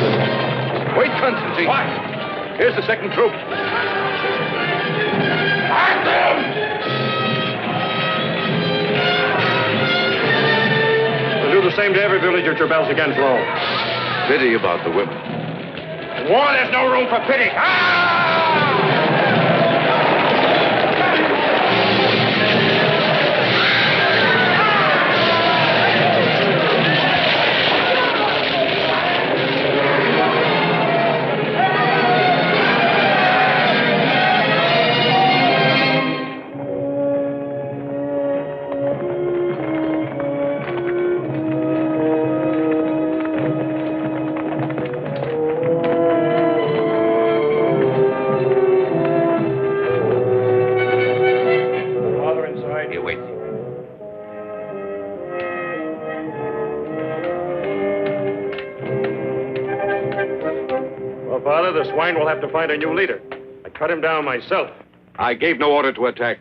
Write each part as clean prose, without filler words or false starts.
Wait, Constantine. What? Here's the second troop. Act them! We'll do the same to every village that rebels against Rome. Pity about the women. In war, there's no room for pity. The swine will have to find a new leader. I cut him down myself. I gave no order to attack.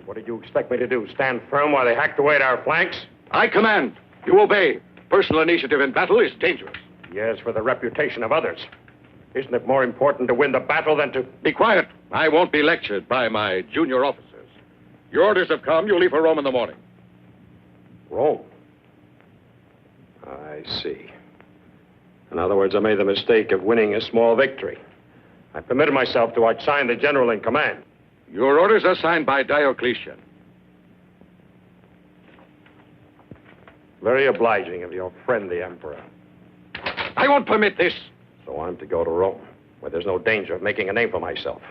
What did you expect me to do? Stand firm while they hacked away at our flanks? I command. You obey. Personal initiative in battle is dangerous. Yes, for the reputation of others. Isn't it more important to win the battle than to... Be quiet. I won't be lectured by my junior officers. Your orders have come. You leave for Rome in the morning. Rome? I see. In other words, I made the mistake of winning a small victory. I permitted myself to outshine the general in command. Your orders are signed by Diocletian. Very obliging of your friend, the Emperor. I won't permit this. So I'm to go to Rome, where there's no danger of making a name for myself.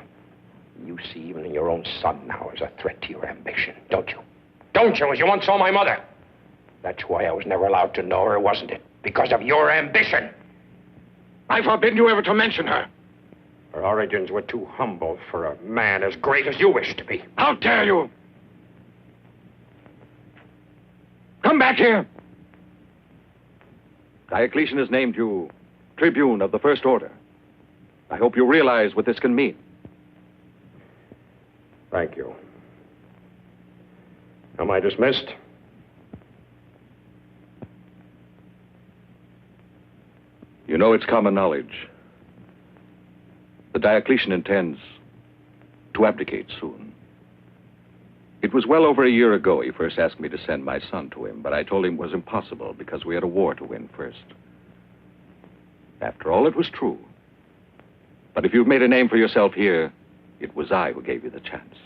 You see even your own son now as a threat to your ambition, don't you? Don't you, as you once saw my mother? That's why I was never allowed to know her, wasn't it? Because of your ambition. I forbid you ever to mention her. Her origins were too humble for a man as great as you wish to be. How dare you? Come back here. Diocletian has named you Tribune of the First Order. I hope you realize what this can mean. Thank you. Am I dismissed? You know, it's common knowledge. The Diocletian intends to abdicate soon. It was well over a year ago he first asked me to send my son to him, but I told him it was impossible because we had a war to win first. After all, it was true. But if you've made a name for yourself here, it was I who gave you the chance.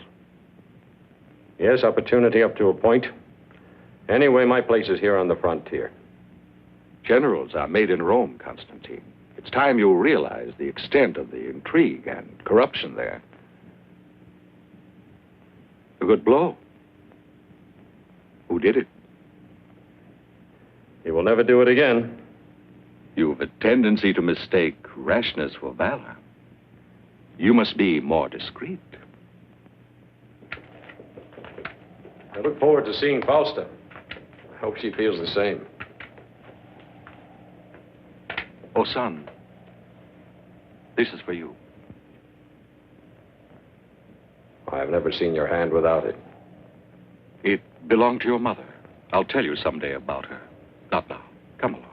Yes, opportunity up to a point. Anyway, my place is here on the frontier. Generals are made in Rome, Constantine. It's time you realize the extent of the intrigue and corruption there. A good blow. Who did it? He will never do it again. You've a tendency to mistake rashness for valor. You must be more discreet. I look forward to seeing Fausta. I hope she feels the same. Oh, son, this is for you. I've never seen your hand without it. It belonged to your mother. I'll tell you someday about her. Not now. Come along.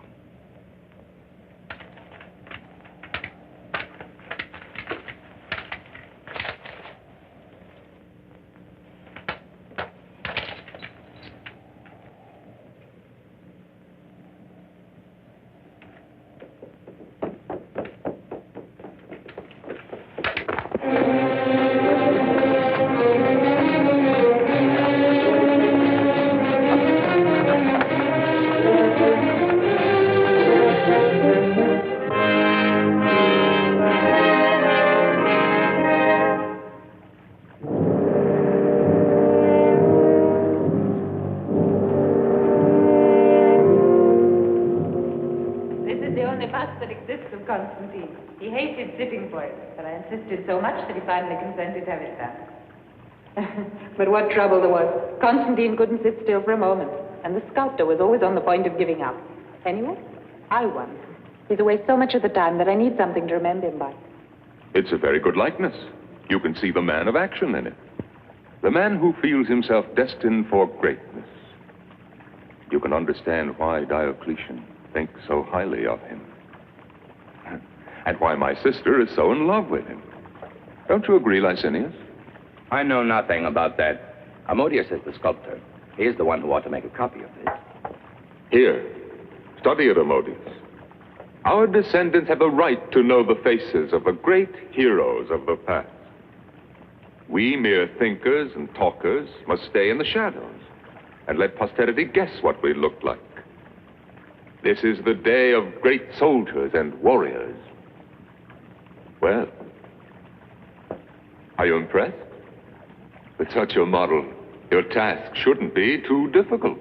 Constantine. He hated sitting for it, but I insisted so much that he finally consented to have it done. But what trouble there was. Constantine couldn't sit still for a moment, and the sculptor was always on the point of giving up. Anyway, I won. He's away so much of the time that I need something to remember him by. It's a very good likeness. You can see the man of action in it. The man who feels himself destined for greatness. You can understand why Diocletian thinks so highly of him. And why my sister is so in love with him. Don't you agree, Licinius? I know nothing about that. Ammonius is the sculptor. He is the one who ought to make a copy of this. Here, study it, Ammonius. Our descendants have a right to know the faces of the great heroes of the past. We mere thinkers and talkers must stay in the shadows and let posterity guess what we looked like. This is the day of great soldiers and warriors. Well, are you impressed? With such a model, your task shouldn't be too difficult.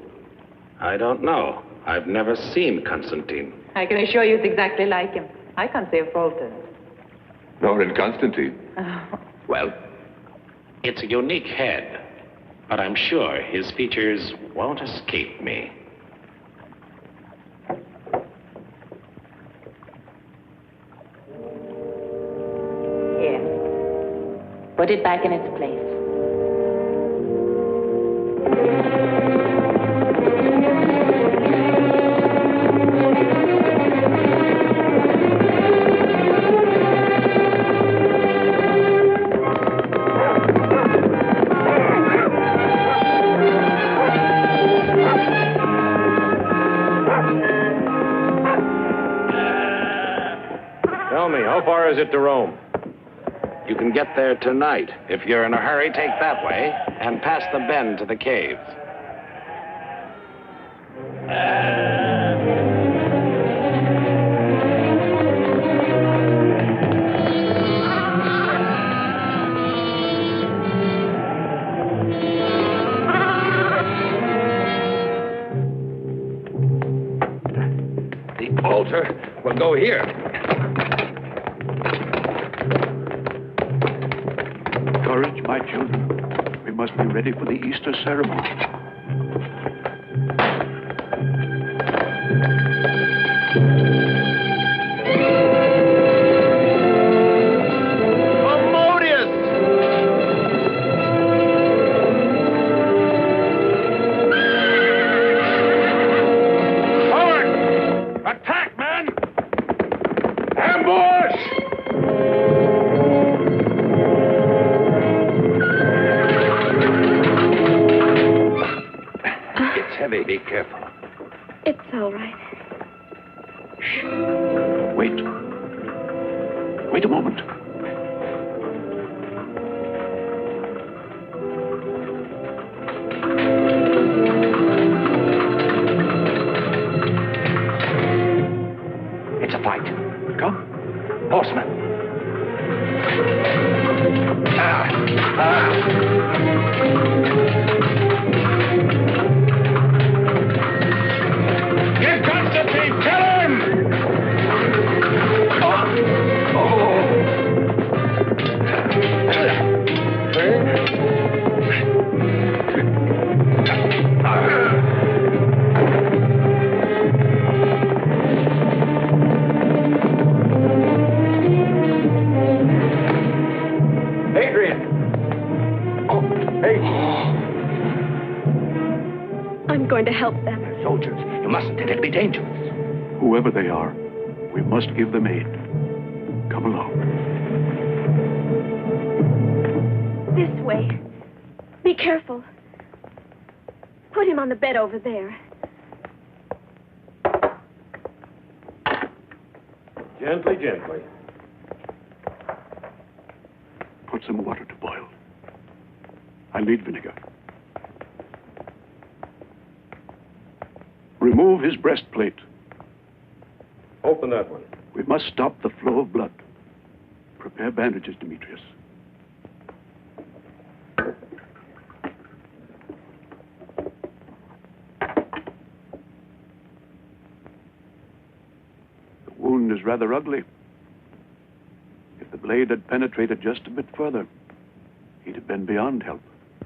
I don't know. I've never seen Constantine. I can assure you it's exactly like him. I can't say a fault in it. Nor in Constantine. Well, it's a unique head, but I'm sure his features won't escape me. Here. Put it back in its place. Tell me, how far is it to Rome? You can get there tonight. If you're in a hurry, take that way and pass the bend to the caves. The altar will go here. Courage, my children. We must be ready for the Easter ceremony. Attack, men! Ambush! It's heavy. Be careful. It's all right. Wait. Wait a moment. It's a fight. Come. Horsemen. Get Constantine! Kill him! Adrian! Oh, hey! I'm going to help them. Soldiers, you mustn't. It'll be dangerous. Whoever they are, we must give them aid. Come along. This way. Be careful. Put him on the bed over there. Gently, gently. Put some water to boil. I'll need vinegar. Remove his breastplate. Open that one. We must stop the flow of blood. Prepare bandages, Demetrius. The wound is rather ugly. If the blade had penetrated just a bit further, he'd have been beyond help.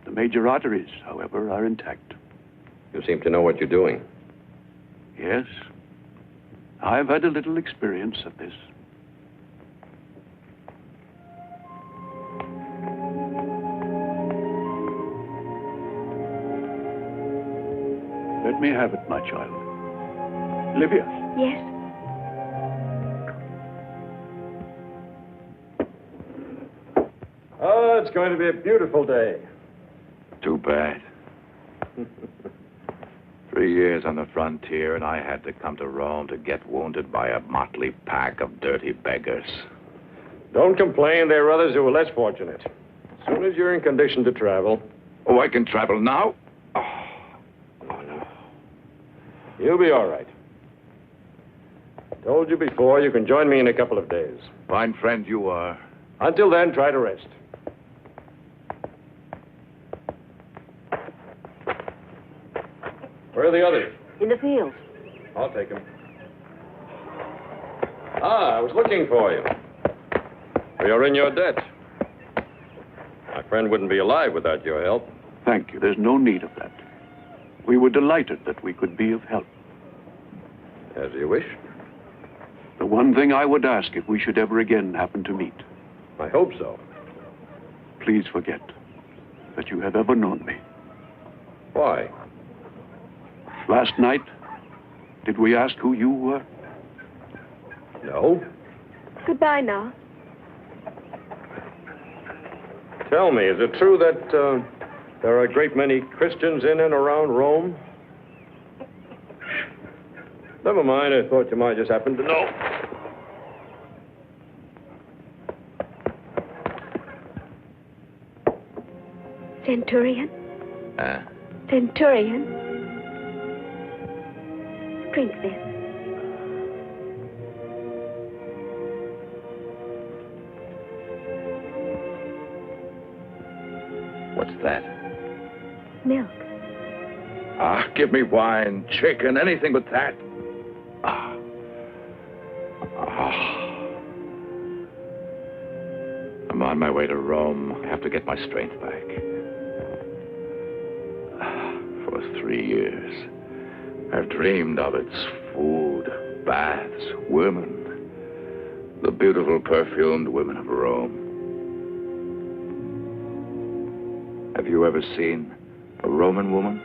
The major arteries, however, are intact. You seem to know what you're doing. Yes, I've had a little experience of this. Let me have it, my child. Livia. Yes? Well, it's going to be a beautiful day. Too bad. 3 years on the frontier, and I had to come to Rome to get wounded by a motley pack of dirty beggars. Don't complain. There are others who are less fortunate. As soon as you're in condition to travel. Oh, I can travel now? Oh, no. You'll be all right. Told you before, you can join me in a couple of days. Fine friend you are. Until then, try to rest. Where are the others? In the field. I'll take them. I was looking for you. We are in your debt. My friend wouldn't be alive without your help. Thank you. There's no need of that. We were delighted that we could be of help. As you wish. The one thing I would ask if we should ever again happen to meet. I hope so. Please forget that you have ever known me. Why? Last night, did we ask who you were? No. Goodbye now. Tell me, is it true that there are a great many Christians in and around Rome? Never mind, I thought you might just happen to know. Centurion? Centurion? Drink this. What's that? Milk. Give me wine, chicken, anything but that. I'm on my way to Rome. I have to get my strength back. For 3 years, I've dreamed of its food, baths, women. The beautiful, perfumed women of Rome. Have you ever seen a Roman woman?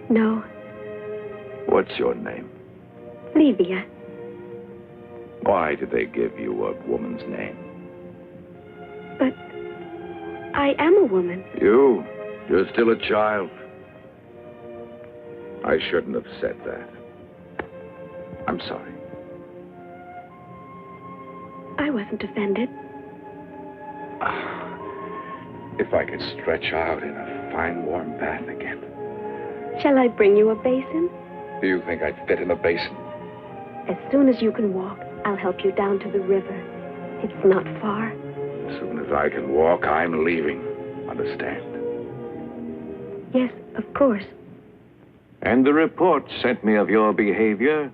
No. What's your name? Livia. Why did they give you a woman's name? But I am a woman. You're still a child. I shouldn't have said that. I'm sorry. I wasn't offended. If I could stretch out in a fine, warm bath again. Shall I bring you a basin? Do you think I'd fit in a basin? As soon as you can walk, I'll help you down to the river. It's not far. As soon as I can walk, I'm leaving. Understand? Yes, of course. And the report sent me of your behavior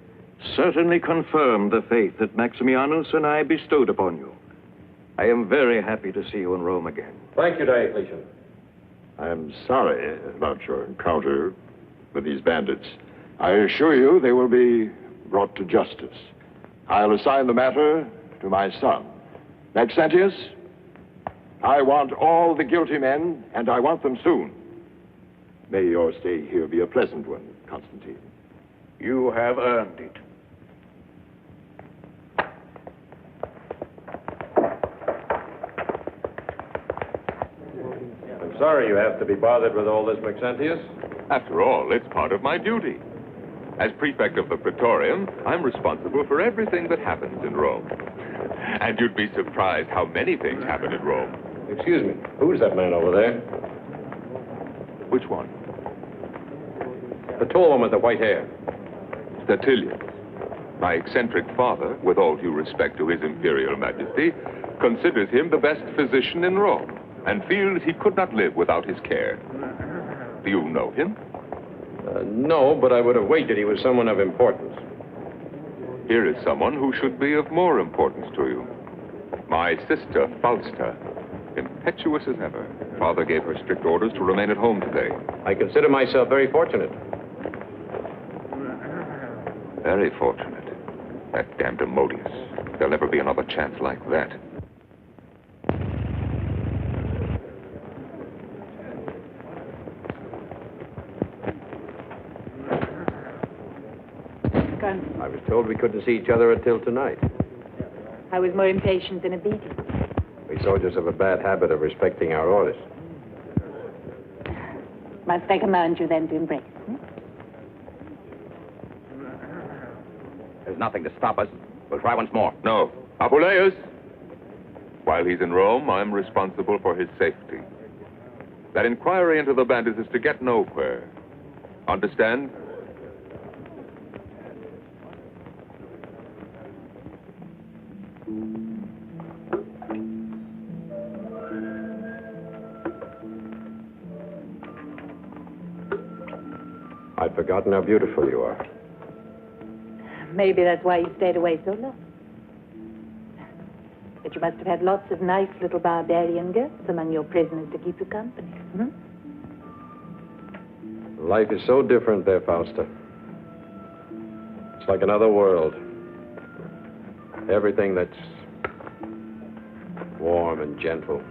certainly confirmed the faith that Maximianus and I bestowed upon you. I am very happy to see you in Rome again. Thank you, Diocletian. I'm sorry about your encounter with these bandits. I assure you they will be brought to justice. I'll assign the matter to my son. Maxentius, I want all the guilty men, and I want them soon. May your stay here be a pleasant one, Constantine. You have earned it. I'm sorry you have to be bothered with all this, Maxentius. After all, it's part of my duty. As prefect of the Praetorium, I'm responsible for everything that happens in Rome. And you'd be surprised how many things happen in Rome. Excuse me, who's that man over there? Which one? The tall one with the white hair. Statilius. My eccentric father, with all due respect to his imperial majesty, considers him the best physician in Rome and feels he could not live without his care. Do you know him? No, but I would have wagered he was someone of importance. Here is someone who should be of more importance to you. My sister, Fausta. Impetuous as ever. Father gave her strict orders to remain at home today. I consider myself very fortunate. Very fortunate. That damned Demodius. There'll never be another chance like that. I was told we couldn't see each other until tonight. I was more impatient than obedient. We soldiers have a bad habit of respecting our orders. Must I command you then to embrace? There's nothing to stop us. We'll try once more. No. Apuleius! While he's in Rome, I'm responsible for his safety. That inquiry into the bandits is to get nowhere. Understand? I'd forgotten how beautiful you are. Maybe that's why you stayed away so long. But you must have had lots of nice little barbarian girls among your prisoners to keep you company. Hmm? Life is so different there, Fausta. It's like another world. Everything that's warm and gentle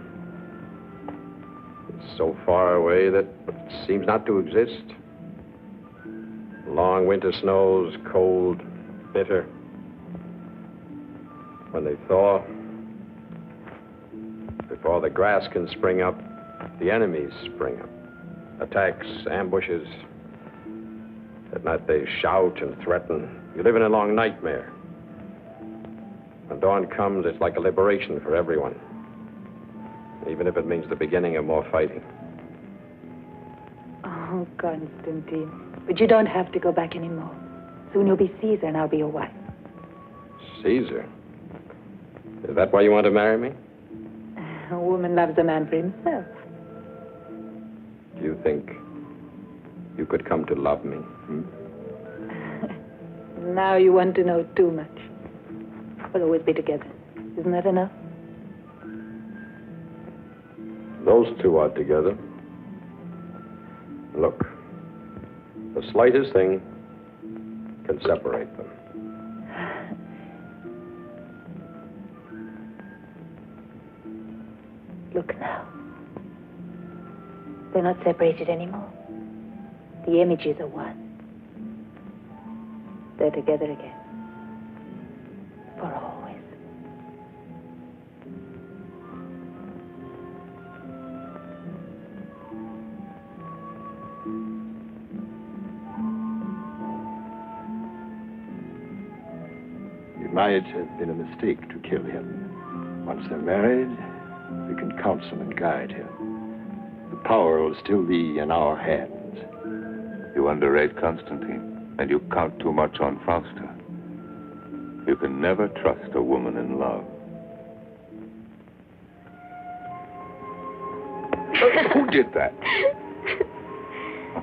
is so far away that it seems not to exist. Long winter snows, cold, bitter. When they thaw, before the grass can spring up, the enemies spring up. Attacks, ambushes. At night they shout and threaten. You live in a long nightmare. When dawn comes, it's like a liberation for everyone. Even if it means the beginning of more fighting. Oh, Constantine. But you don't have to go back anymore. Soon you'll be Caesar and I'll be your wife. Caesar? Is that why you want to marry me? A woman loves a man for himself. Do you think you could come to love me? Now you want to know too much. We'll always be together. Isn't that enough? Those two are together. Look, the slightest thing can separate them. Look now. They're not separated anymore. The images are one. They're together again. For always. It might have been a mistake to kill him. Once they're married, we can counsel and guide him. The power will still be in our hands. You underrate Constantine, and you count too much on Fausta. You can never trust a woman in love. Who did that?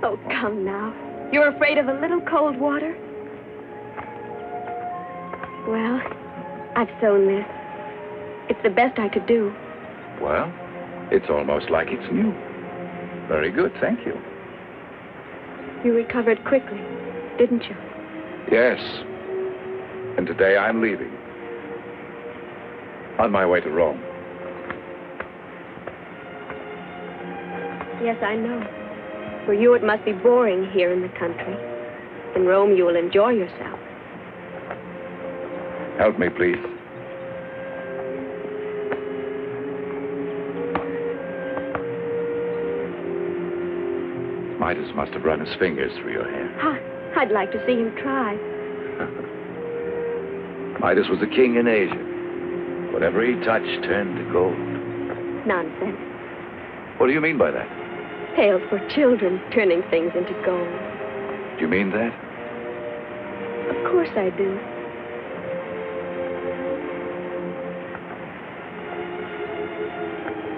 Oh, come now. You're afraid of a little cold water? Well, I've sewn this. It's the best I could do. Well, it's almost like it's new. Very good, thank you. You recovered quickly, didn't you? Yes. And today I'm leaving. On my way to Rome. Yes, I know. For you, it must be boring here in the country. In Rome, you will enjoy yourself. Help me, please. Midas must have run his fingers through your hair. I'd like to see him try. Midas was a king in Asia. Whatever he touched turned to gold. Nonsense. What do you mean by that? Tales for children, turning things into gold. Do you mean that? Of course I do.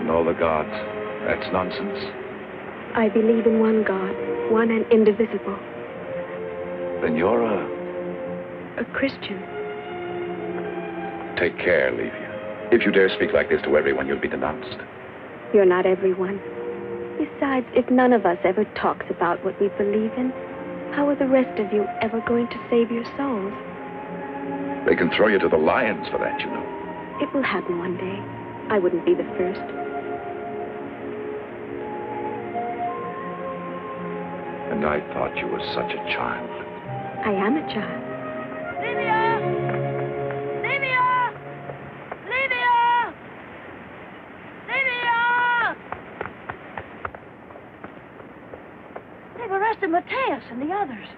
And all the gods. That's nonsense. I believe in one God, one and indivisible. Then you're a Christian. Take care, Livia. If you dare speak like this to everyone, you'll be denounced. You're not everyone. Besides, if none of us ever talks about what we believe in, how are the rest of you ever going to save your souls? They can throw you to the lions for that, you know. It will happen one day. I wouldn't be the first. And I thought you were such a child. I am a child. Livia! Livia! Livia! and the others.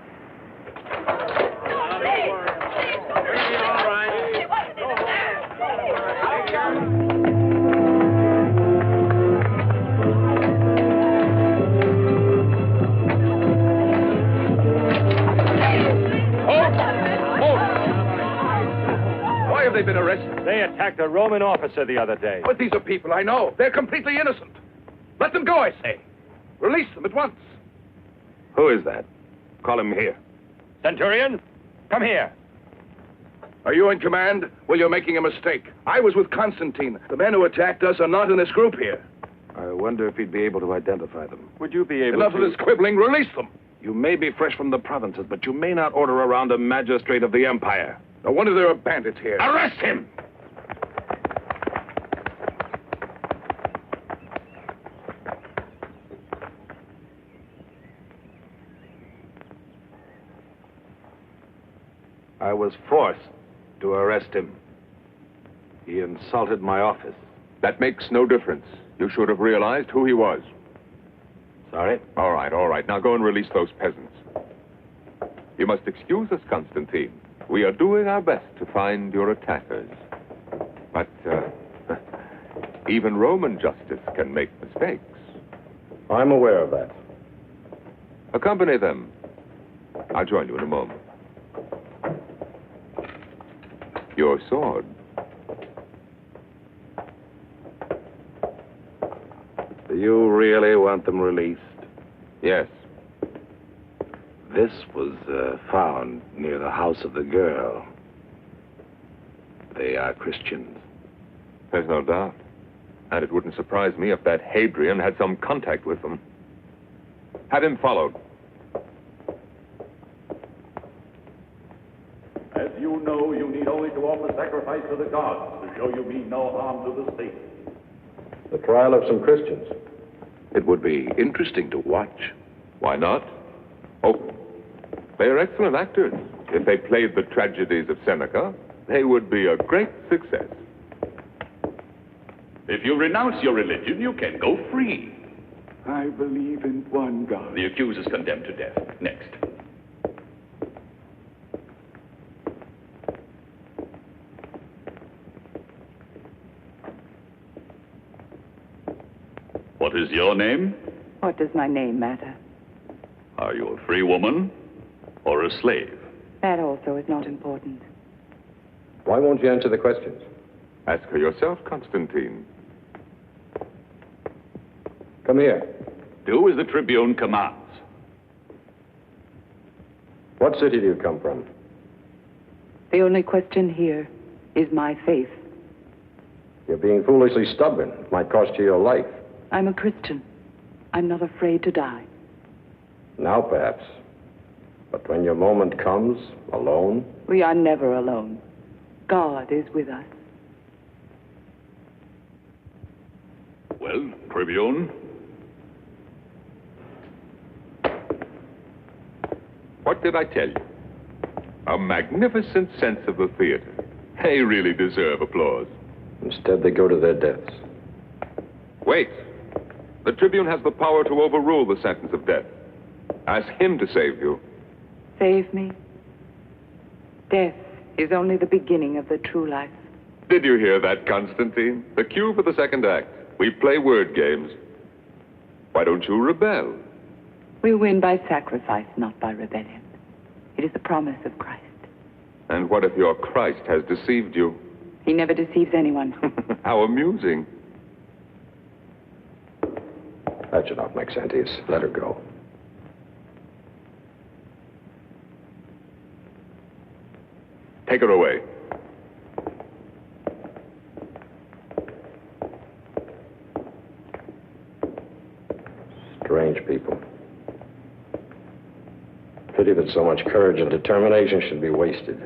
Why have they been arrested? They attacked a Roman officer the other day. But these are people I know. They're completely innocent. Let them go, I say. Release them at once. Who is that? Call him here. Centurion, come here. Are you in command? Well, you're making a mistake. I was with Constantine. The men who attacked us are not in this group here. I wonder if he'd be able to identify them. Would you be able Enough to... of this quibbling. Release them. You may be fresh from the provinces, but you may not order around a magistrate of the empire. No wonder there are bandits here. Arrest him! I was forced to arrest him. He insulted my office. That makes no difference. You should have realized who he was. Sorry? All right. Now go and release those peasants. You must excuse us, Constantine. We are doing our best to find your attackers. But, even Roman justice can make mistakes. I'm aware of that. Accompany them. I'll join you in a moment. Your sword. Do you really want them released? Yes. This was found near the house of the girl. They are Christians. There's no doubt. And it wouldn't surprise me if that Hadrian had some contact with them. Have him followed. As you know, you need only to offer sacrifice to the gods to show you mean no harm to the state. The trial of some Christians. It would be interesting to watch. Why not? Oh, they are excellent actors. If they played the tragedies of Seneca, they would be a great success. If you renounce your religion, you can go free. I believe in one God. The accused is condemned to death. Next. What is your name? What does my name matter? Are you a free woman or a slave? That also is not important. Why won't you answer the questions? Ask her yourself, Constantine. Come here. Do as the Tribune commands. What city do you come from? The only question here is my faith. You're being foolishly stubborn. It might cost you your life. I'm a Christian. I'm not afraid to die. Now, perhaps. But when your moment comes, alone... We are never alone. God is with us. Well, Tribune? What did I tell you? A magnificent sense of the theater. They really deserve applause. Instead, they go to their deaths. Wait. The Tribune has the power to overrule the sentence of death. Ask him to save you. Save me? Death is only the beginning of the true life. Did you hear that, Constantine? The cue for the second act. We play word games. Why don't you rebel? We win by sacrifice, not by rebellion. It is the promise of Christ. And what if your Christ has deceived you? He never deceives anyone. How amusing. That should not make sense. Let her go. Take her away. Strange people. Pity that so much courage and determination should be wasted.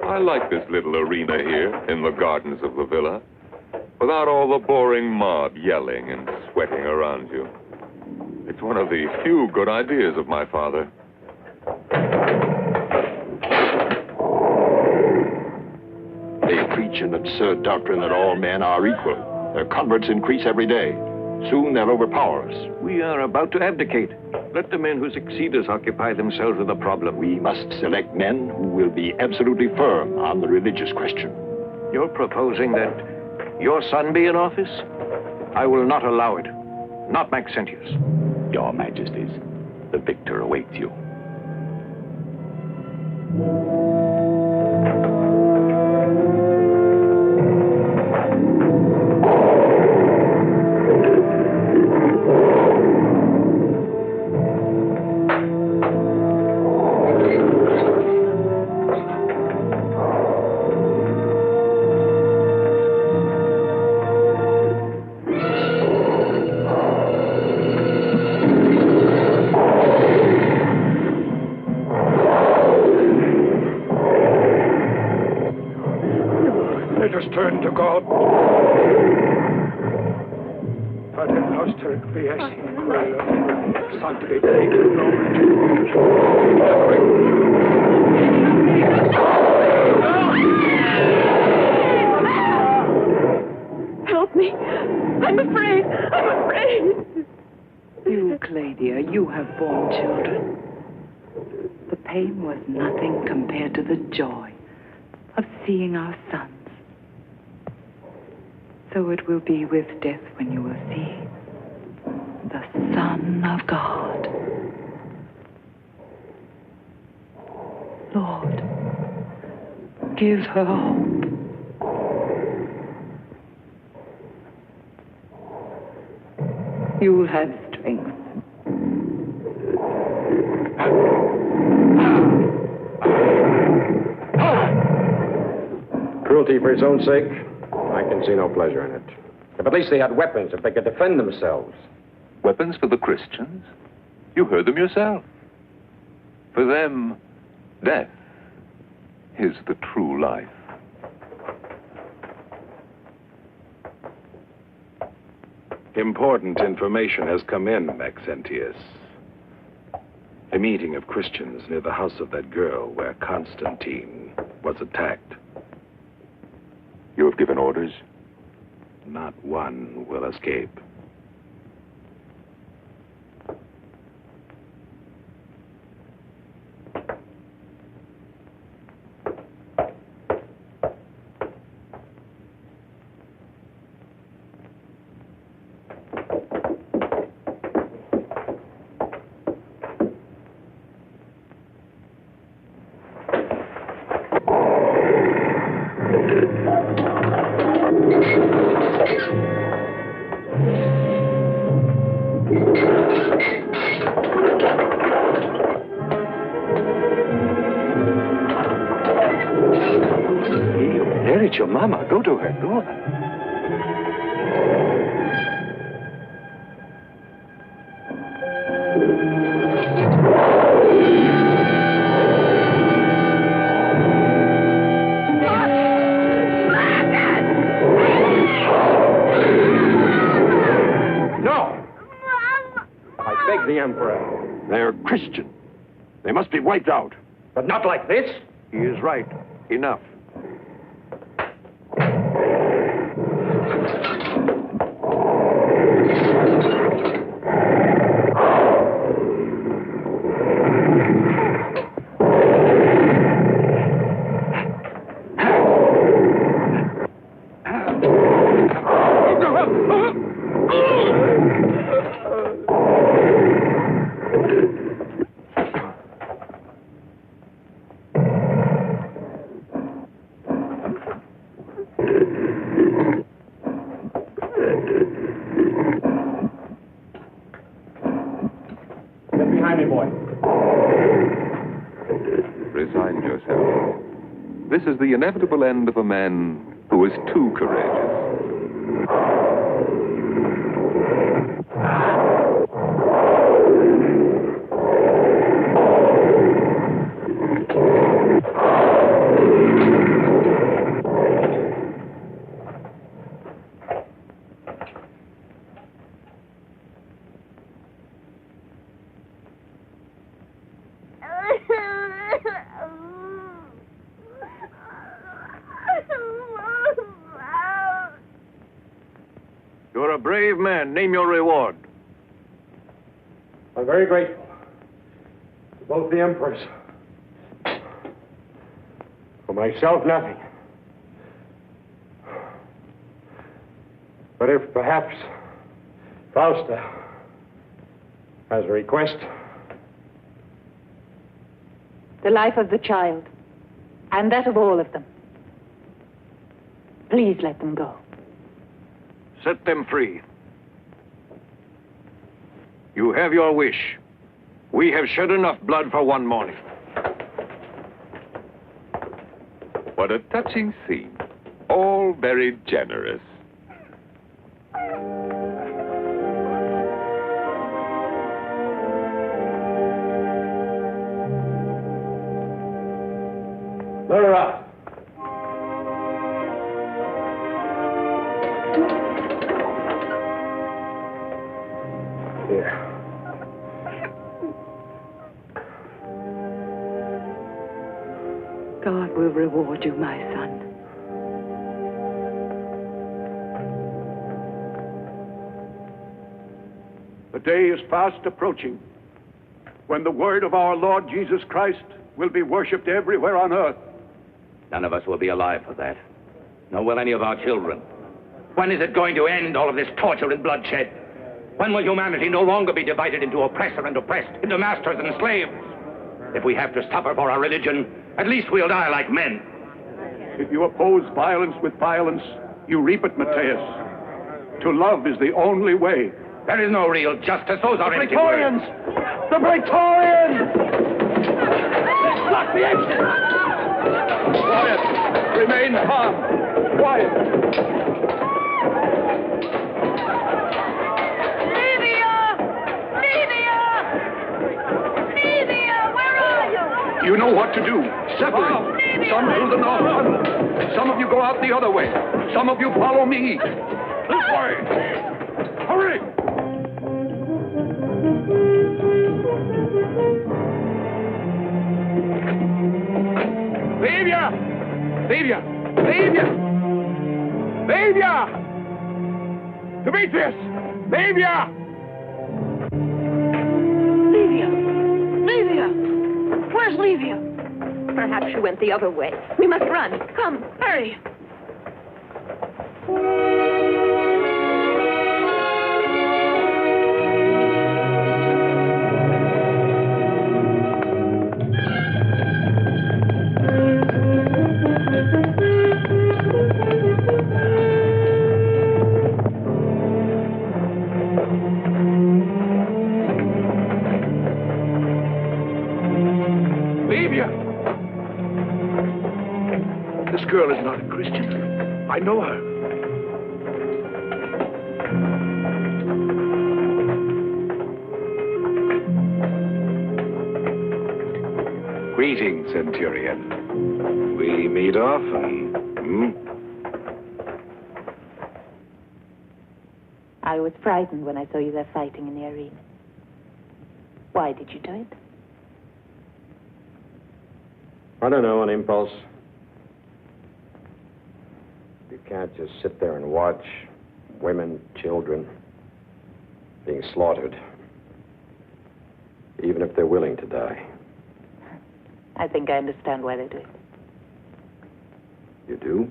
I like this little arena here in the gardens of the villa, without all the boring mob yelling and sweating around you. It's one of the few good ideas of my father. They preach an absurd doctrine that all men are equal. Their converts increase every day. Soon they'll overpower us. We are about to abdicate. Let the men who succeed us occupy themselves with the problem. We must select men who will be absolutely firm on the religious question. You're proposing that your son be in office? I will not allow it. Not Maxentius. Your Majesties, the victor awaits you. Let us turn to God. Pater noster qui es in cielo, sanctificatum nomen Tuum. Help me. I'm afraid. I'm afraid. You, Claudia, you have borne children. The pain was nothing compared to the joy of seeing our sons. So it will be with death when you will see the Son of God. Lord, give her hope. You'll have strength. Cruelty for its own sake? I can see no pleasure in it. If at least they had weapons, if they could defend themselves. Weapons for the Christians? You heard them yourself. For them, death is the true life. Important information has come in, Maxentius. A meeting of Christians near the house of that girl where Constantine was attacked. You have given orders? Not one will escape. There it's your mama. Go to her. Go on. No! I beg the Emperor. They're Christian. They must be wiped out. But not like this. He is right. Enough. Get behind me, boy. Resign yourself. This is the inevitable end of a man who is too courageous. a brave man. Name your reward. I'm very grateful to both the emperors. For myself, nothing. But if perhaps Fausta has a request. The life of the child, and that of all of them. Please let them go. Set them free. You have your wish. We have shed enough blood for one morning. What a touching scene. All very generous. Let her out. Here. God will reward you, my son. The day is fast approaching when the word of our Lord Jesus Christ will be worshipped everywhere on earth. None of us will be alive for that. Nor will any of our children. When is it going to end, all of this torture and bloodshed? When will humanity no longer be divided into oppressor and oppressed, into masters and slaves? If we have to suffer for our religion, at least we'll die like men. If you oppose violence with violence, you reap it, Matthias. To love is the only way. There is no real justice. Those are empty Praetorians! words. The Praetorians! Block the exit! Quiet! Remain calm! Quiet! You know what to do. Separate. Some through the north tunnel. Some of you go out the other way. Some of you follow me. This way. Hurry! Livia! Livia! Livia! Livia! Demetrius! Livia! Where's Livia? Perhaps she went the other way. We must run. Come, hurry. This girl is not a Christian. I know her. Greetings, Centurion. We meet often. I was frightened when I saw you there fighting in the arena. Why did you do it? I don't know, an impulse. You can't just sit there and watch women, children being slaughtered, even if they're willing to die. I think I understand why they do it. You do?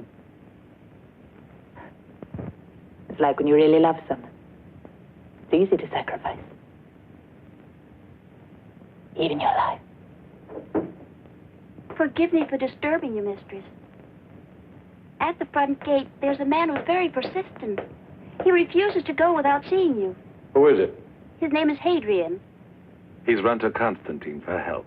It's like when you really love someone. It's easy to sacrifice. Even your life. Forgive me for disturbing you, mistress. At the front gate, there's a man who's very persistent. He refuses to go without seeing you. Who is it? His name is Hadrian. He's run to Constantine for help.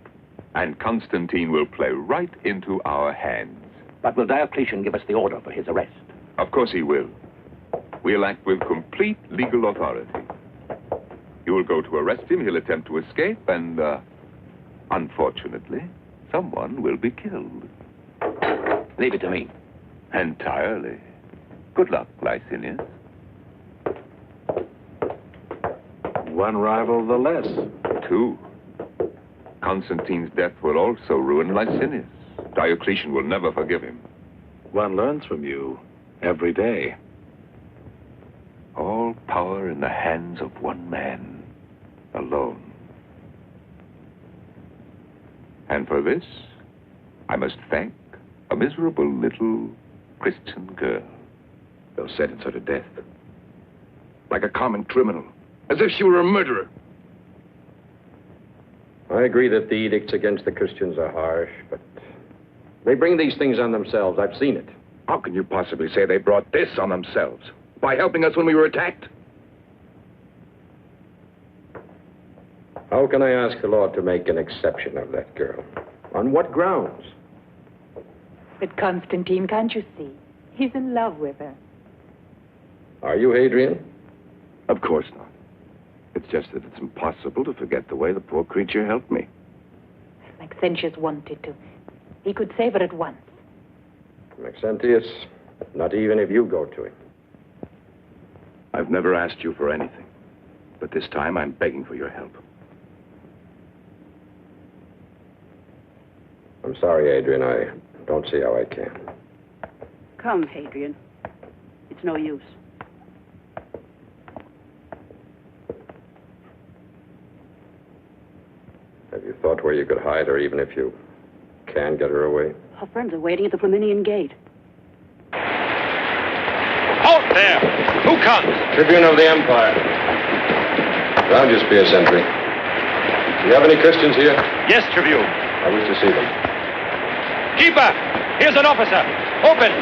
And Constantine will play right into our hands. But will Diocletian give us the order for his arrest? Of course he will. We'll act with complete legal authority. You will go to arrest him, he'll attempt to escape, and, unfortunately, someone will be killed. Leave it to me. Entirely. Good luck, Licinius. One rival the less. Two. Constantine's death will also ruin Licinius. Diocletian will never forgive him. One learns from you every day. All power. power in the hands of one man alone. And for this, I must thank a miserable little Christian girl. They'll sentence her to death. Like a common criminal. As if she were a murderer. I agree that the edicts against the Christians are harsh, but they bring these things on themselves. I've seen it. How can you possibly say they brought this on themselves? By helping us when we were attacked? How can I ask the Lord to make an exception of that girl? On what grounds? But Constantine, can't you see? He's in love with her. Are you, Hadrian? Of course not. It's just that it's impossible to forget the way the poor creature helped me. Maxentius wanted to. He could save her at once. Maxentius, not even if you go to him. I've never asked you for anything, but this time I'm begging for your help. I'm sorry, Adrian. I don't see how I can. Come, Hadrian. It's no use. Have you thought where you could hide her, even if you can get her away? Our friends are waiting at the Flaminian Gate. Halt there! Who comes? Tribune of the Empire. I'll just be a sentry. Do you have any Christians here? Yes, Tribune. I wish to see them. Keeper! Here's an officer! Open!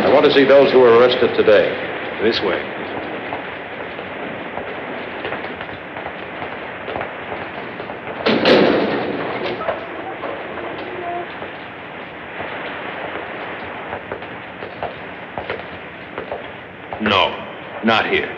I want to see those who were arrested today. This way. No, not here.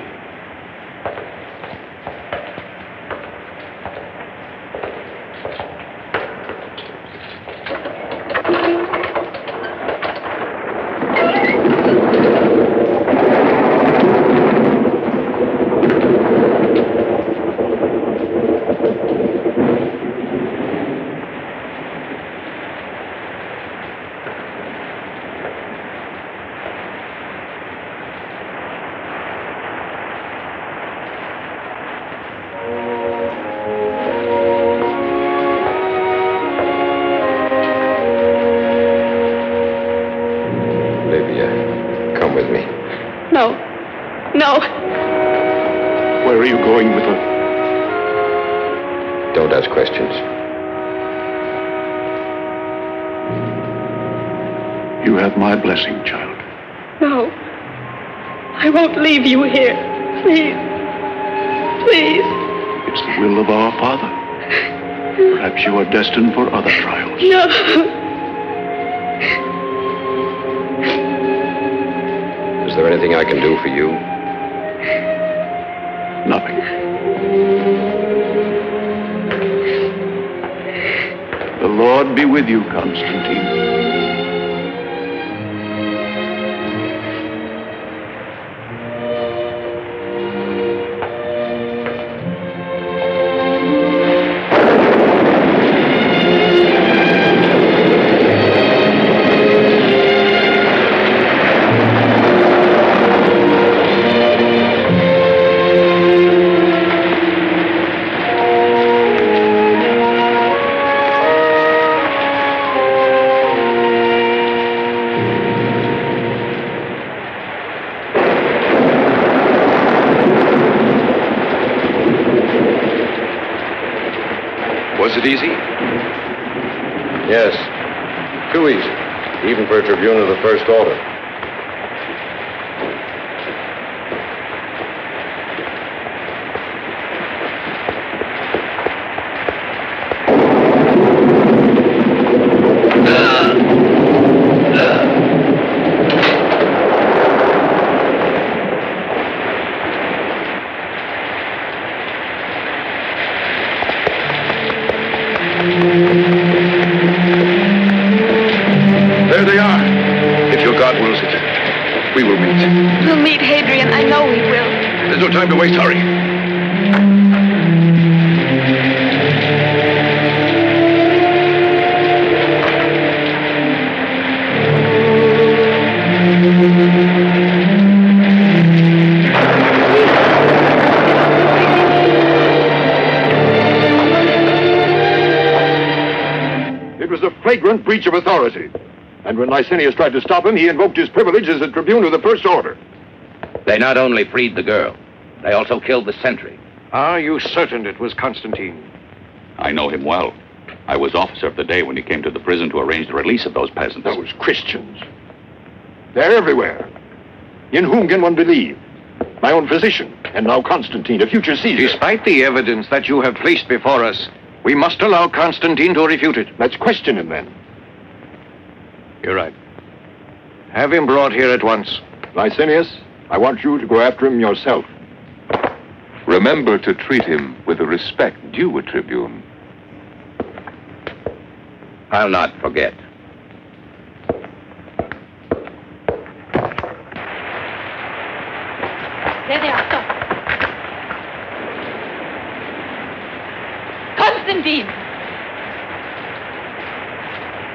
No. No. Where are you going with her? Don't ask questions. You have my blessing, child. No. I won't leave you here. Please. Please. It's the will of our Father. Perhaps you are destined for other trials. No. Is there anything I can do for you? Nothing. The Lord be with you, Constantine. Was it easy? Yes. Too easy. Even for a tribune of the First Order. There they are. If your God wills it, we will meet. We'll meet, Hadrian. I know we will. There's no time to waste. Hurry. flagrant breach of authority. And when Licinius tried to stop him, he invoked his privilege as a tribune of the First Order. They not only freed the girl, they also killed the sentry. Are you certain it was Constantine? I know him well. I was officer of the day when he came to the prison to arrange the release of those peasants. Those Christians. They're everywhere. In whom can one believe? My own physician, and now Constantine, a future Caesar. Despite the evidence that you have placed before us, we must allow Constantine to refute it. Let's question him then. You're right. Have him brought here at once. Licinius, I want you to go after him yourself. Remember to treat him with the respect due a tribune. I'll not forget. There they are. Stop. Constantine!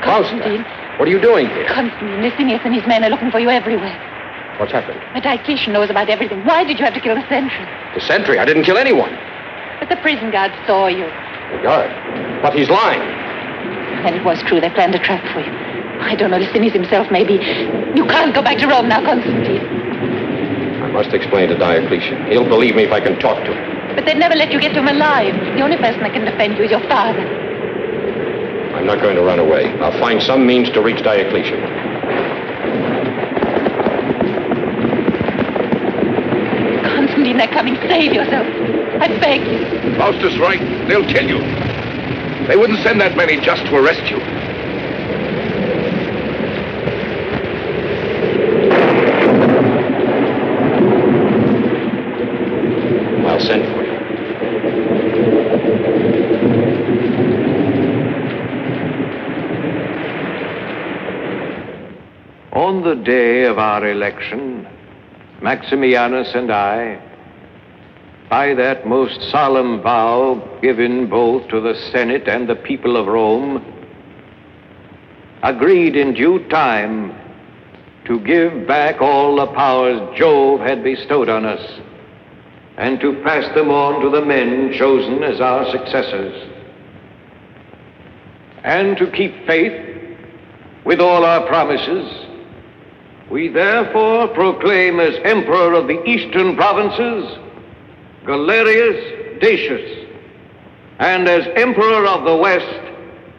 Constantine! What are you doing here? Constantine, Licinius and his men are looking for you everywhere. What's happened? The Diocletian knows about everything. Why did you have to kill the sentry? The sentry? I didn't kill anyone. But the prison guard saw you. The guard? But he's lying. Then it was true. They planned a trap for you. I don't know. Licinius himself, maybe. You can't go back to Rome now, Constantine. I must explain to Diocletian. He'll believe me if I can talk to him. But they'd never let you get to him alive. The only person that can defend you is your father. I'm not going to run away. I'll find some means to reach Diocletian. Constantine, they're coming. Save yourself. I beg you. Faustus right. They'll kill you. They wouldn't send that many just to arrest you. I'll send for you. On the day of our election, Maximianus and I, by that most solemn vow given both to the Senate and the people of Rome, agreed in due time to give back all the powers Jove had bestowed on us and to pass them on to the men chosen as our successors, and to keep faith with all our promises. We therefore proclaim as Emperor of the Eastern Provinces Galerius Decius, and as Emperor of the West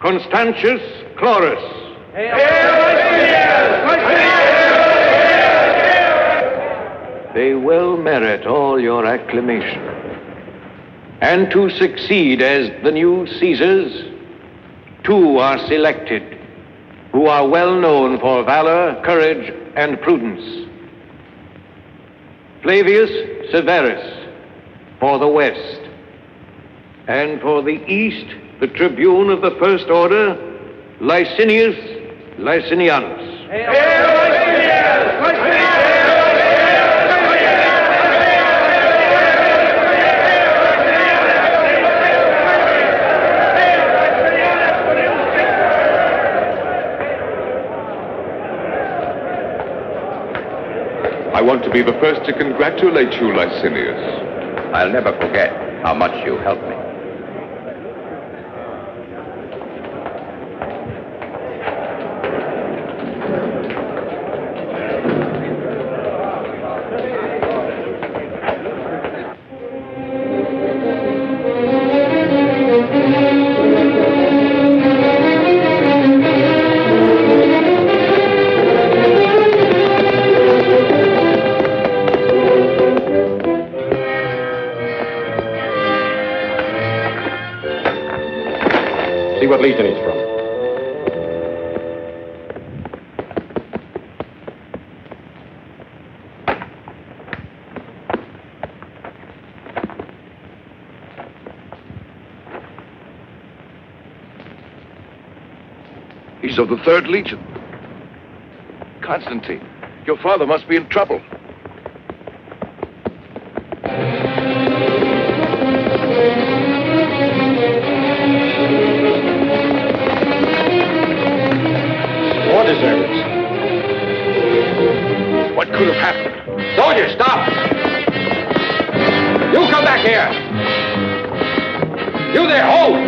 Constantius Chlorus. They well merit all your acclamation. And to succeed as the new Caesars, two are selected, who are well known for valor, courage, and prudence. Flavius Severus for the West, and for the East, the tribune of the First Order, Licinius Licinianus. I want to be the first to congratulate you, Licinius. I'll never forget how much you helped me. See what legion he's from. He's of the 3rd Legion. Constantine, your father must be in trouble. War deserters. What could have happened? Soldiers, stop! You come back here! You there, hold!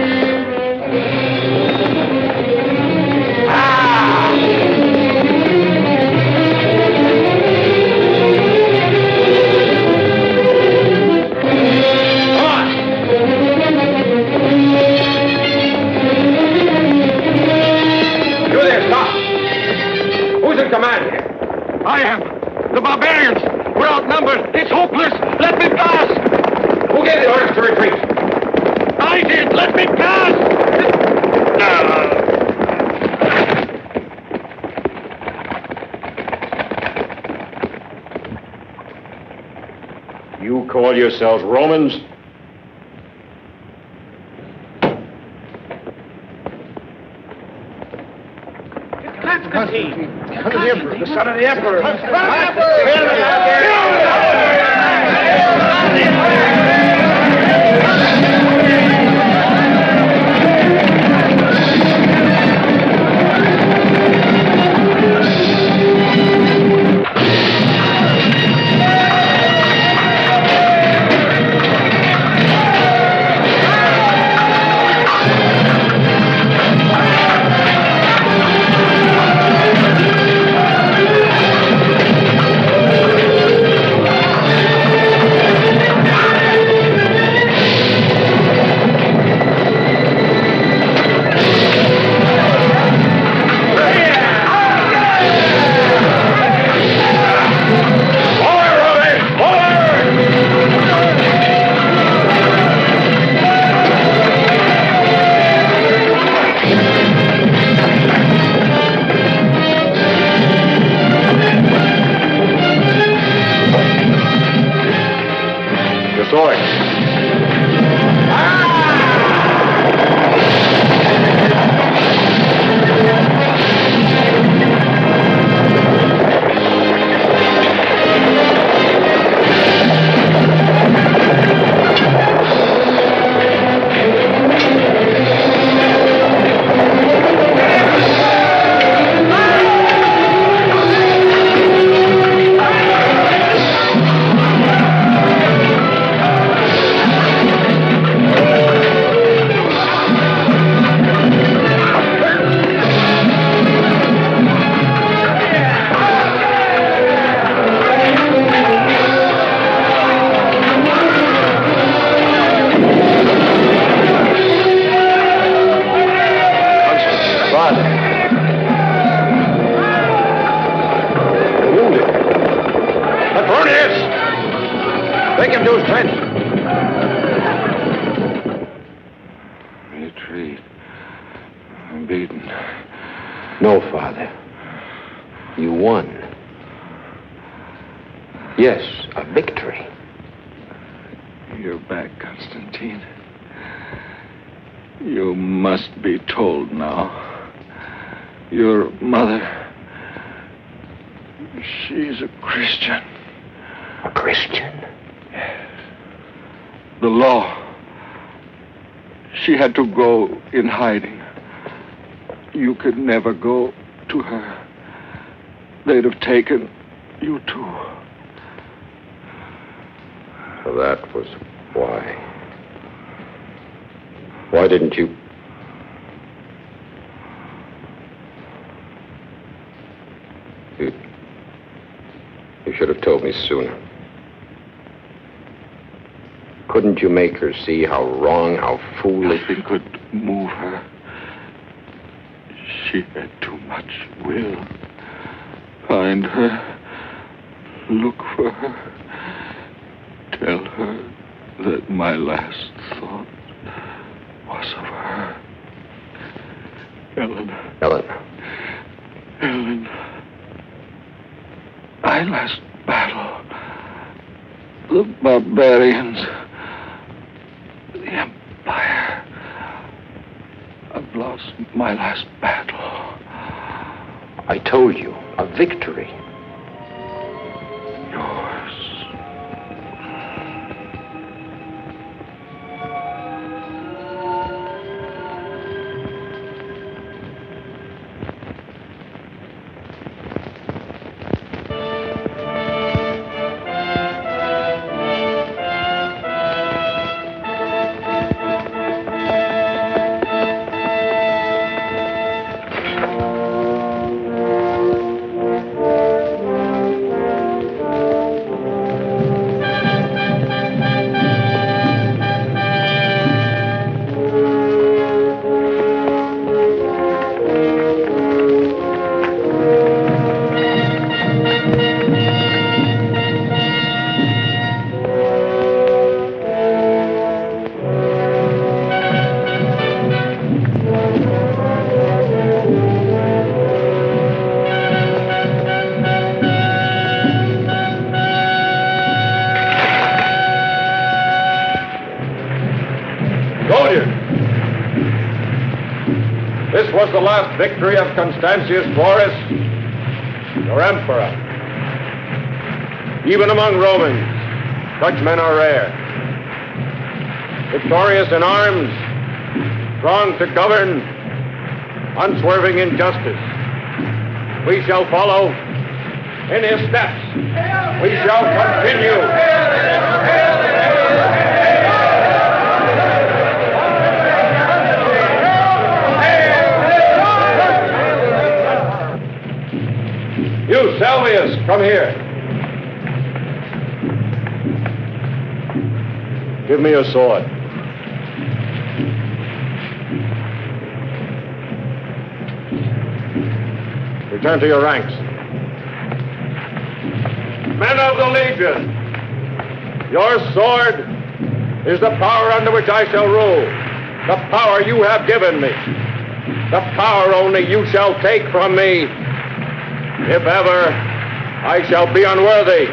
gave the orders to retreat. I did! Let me pass! You call yourselves Romans? Constantine! The Emperor, the son of the Emperor. Take him to his tent. Retreat. I'm beaten. No, Father. You won. Yes, a victory. You're back, Constantine. You must be told now. Your mother, she's a Christian. A Christian? Yes. The law. She had to go in hiding. You could never go to her. They'd have taken you too. So that was why. Why didn't you? You should have told me sooner. Couldn't you make her see how wrong, how foolish? Nothing could move her. She had too much will. Find her. Look for her. Tell her that my last thought was of her. Ellen. Ellen. Ellen. My last battle. The barbarians. The Empire. I've lost my last battle. I told you, a victory. Yours. This was the last victory of Constantius Chlorus, your emperor. Even among Romans, such men are rare. Victorious in arms, strong to govern, unswerving in justice. We shall follow in his steps. We shall continue. You, Salvius, come here. Give me your sword. Return to your ranks. Men of the Legion, your sword is the power under which I shall rule. The power you have given me. The power only you shall take from me, if ever I shall be unworthy.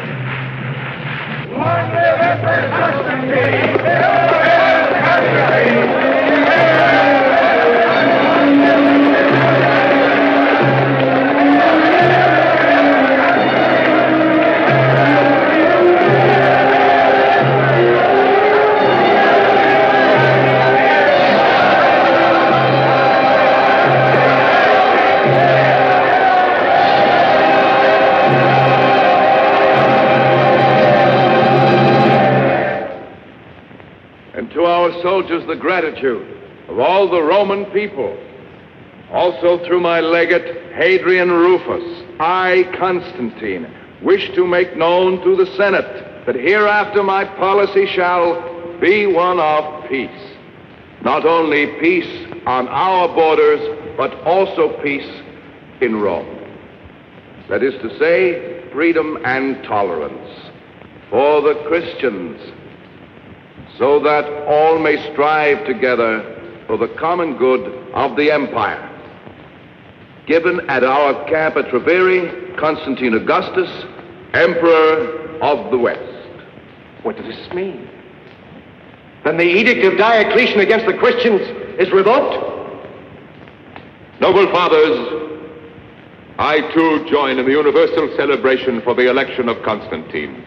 Long live Emperor Constantine! To our soldiers, the gratitude of all the Roman people. Also through my legate, Hadrian Rufus, I, Constantine, wish to make known to the Senate that hereafter my policy shall be one of peace. Not only peace on our borders, but also peace in Rome. That is to say, freedom and tolerance for the Christians, so that all may strive together for the common good of the empire. Given at our camp at Treviri, Constantine Augustus, Emperor of the West. What does this mean? Then the edict of Diocletian against the Christians is revoked? Noble fathers, I too join in the universal celebration for the election of Constantine.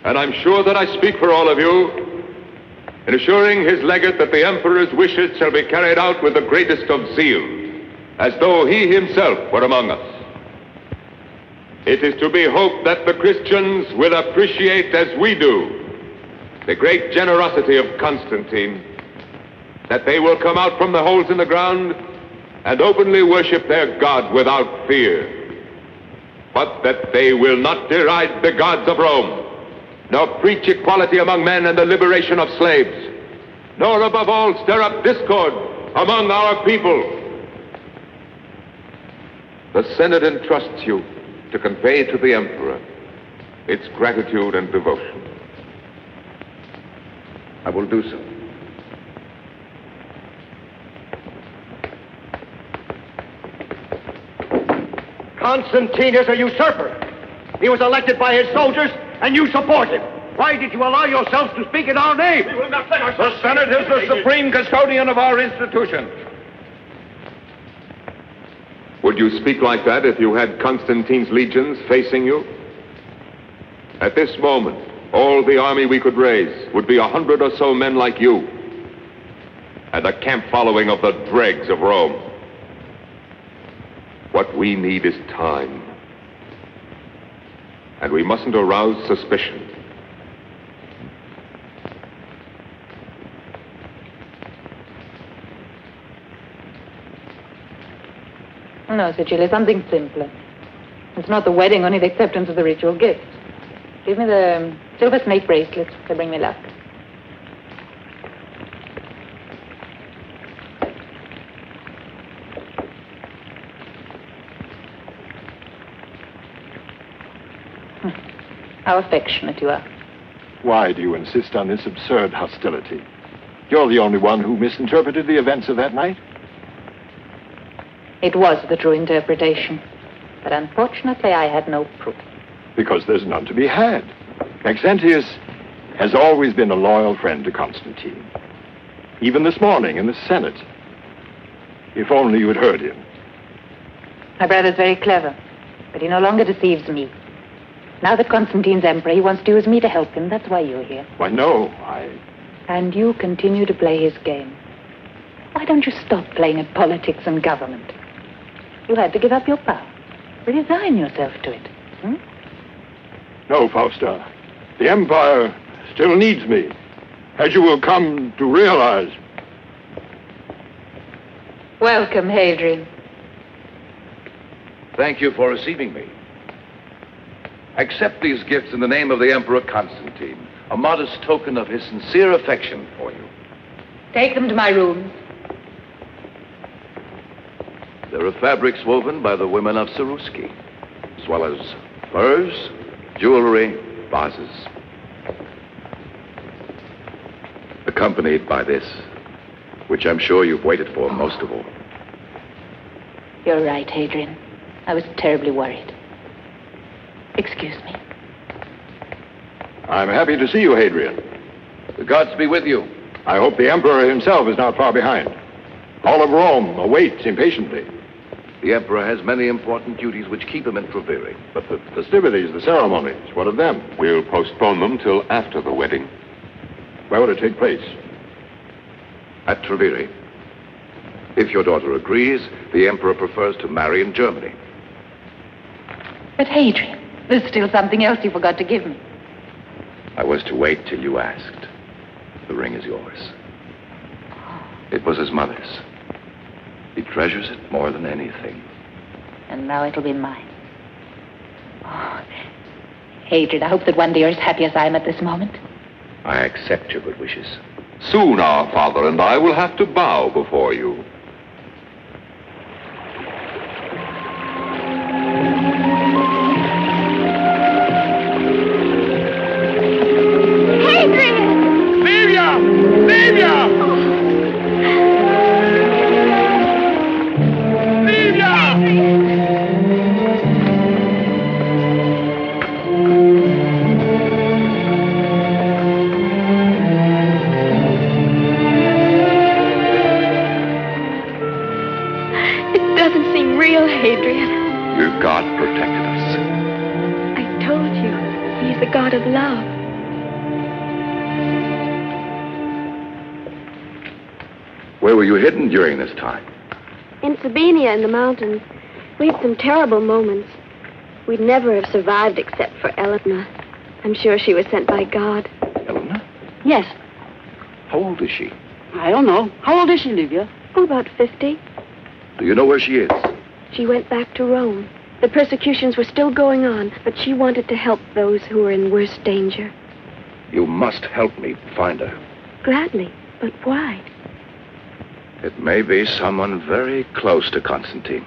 And I'm sure that I speak for all of you in assuring his legate that the emperor's wishes shall be carried out with the greatest of zeal, as though he himself were among us. It is to be hoped that the Christians will appreciate as we do the great generosity of Constantine, that they will come out from the holes in the ground and openly worship their God without fear, but that they will not deride the gods of Rome, nor preach equality among men and the liberation of slaves, nor above all stir up discord among our people. The Senate entrusts you to convey to the Emperor its gratitude and devotion. I will do so. Constantine is a usurper. He was elected by his soldiers, and you support him. Why did you allow yourselves to speak in our name? We will not let ourselves. The Senate is the supreme custodian of our institution. Would you speak like that if you had Constantine's legions facing you? At this moment, all the army we could raise would be 100 or so men like you, and a camp following of the dregs of Rome. What we need is time. And we mustn't arouse suspicion. No, Sir Chile, something simpler. It's not the wedding, only the acceptance of the ritual gifts. Give me the silver snake bracelets. They bring me luck. How affectionate you are. Why do you insist on this absurd hostility? You're the only one who misinterpreted the events of that night. It was the true interpretation. But unfortunately, I had no proof. Because there's none to be had. Maxentius has always been a loyal friend to Constantine. Even this morning in the Senate. If only you had heard him. My brother's very clever, but he no longer deceives me. Now that Constantine's emperor, he wants to use me to help him. That's why you're here. Why, no, And you continue to play his game. Why don't you stop playing at politics and government? You had to give up your power. Resign yourself to it. No, Fausta. The Empire still needs me, as you will come to realize. Welcome, Hadrian. Thank you for receiving me. Accept these gifts in the name of the Emperor Constantine, a modest token of his sincere affection for you. Take them to my room. There are fabrics woven by the women of Saruski, as well as furs, jewelry, vases. Accompanied by this, which I'm sure you've waited for most of all. You're right, Hadrian. I was terribly worried. Excuse me. I'm happy to see you, Hadrian. The gods be with you. I hope the Emperor himself is not far behind. All of Rome awaits impatiently. The Emperor has many important duties which keep him in Treviri. But the festivities, the ceremonies, what of them? We'll postpone them till after the wedding. Where will it take place? At Treviri. If your daughter agrees, the Emperor prefers to marry in Germany. But Hadrian, there's still something else you forgot to give me. I was to wait till you asked. The ring is yours. It was his mother's. He treasures it more than anything. And now it'll be mine. Oh, Hadrian, I hope that one day you're as happy as I am at this moment. I accept your good wishes. Soon our father and I will have to bow before you. Hadrian. Your God protected us. I told you, he's the God of love. Where were you hidden during this time? In Sabina in the mountains, we had some terrible moments. We'd never have survived except for Eleanor. I'm sure she was sent by God. Eleanor? Yes. How old is she? I don't know. How old is she, Livia? Oh, about 50. Do you know where she is? She went back to Rome. The persecutions were still going on, but she wanted to help those who were in worse danger. You must help me find her. Gladly, but why? It may be someone very close to Constantine.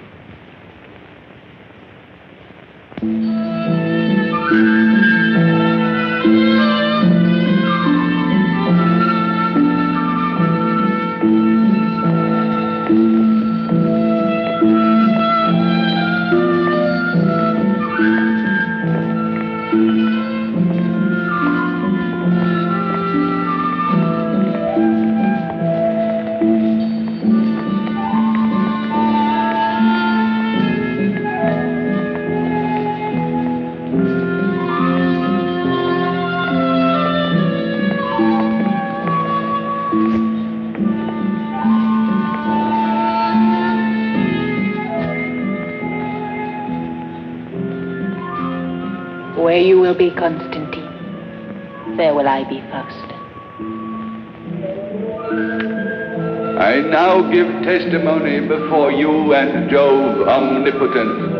Where you will be, Constantine, there will I be, Fausta. I now give testimony before you and Jove omnipotent.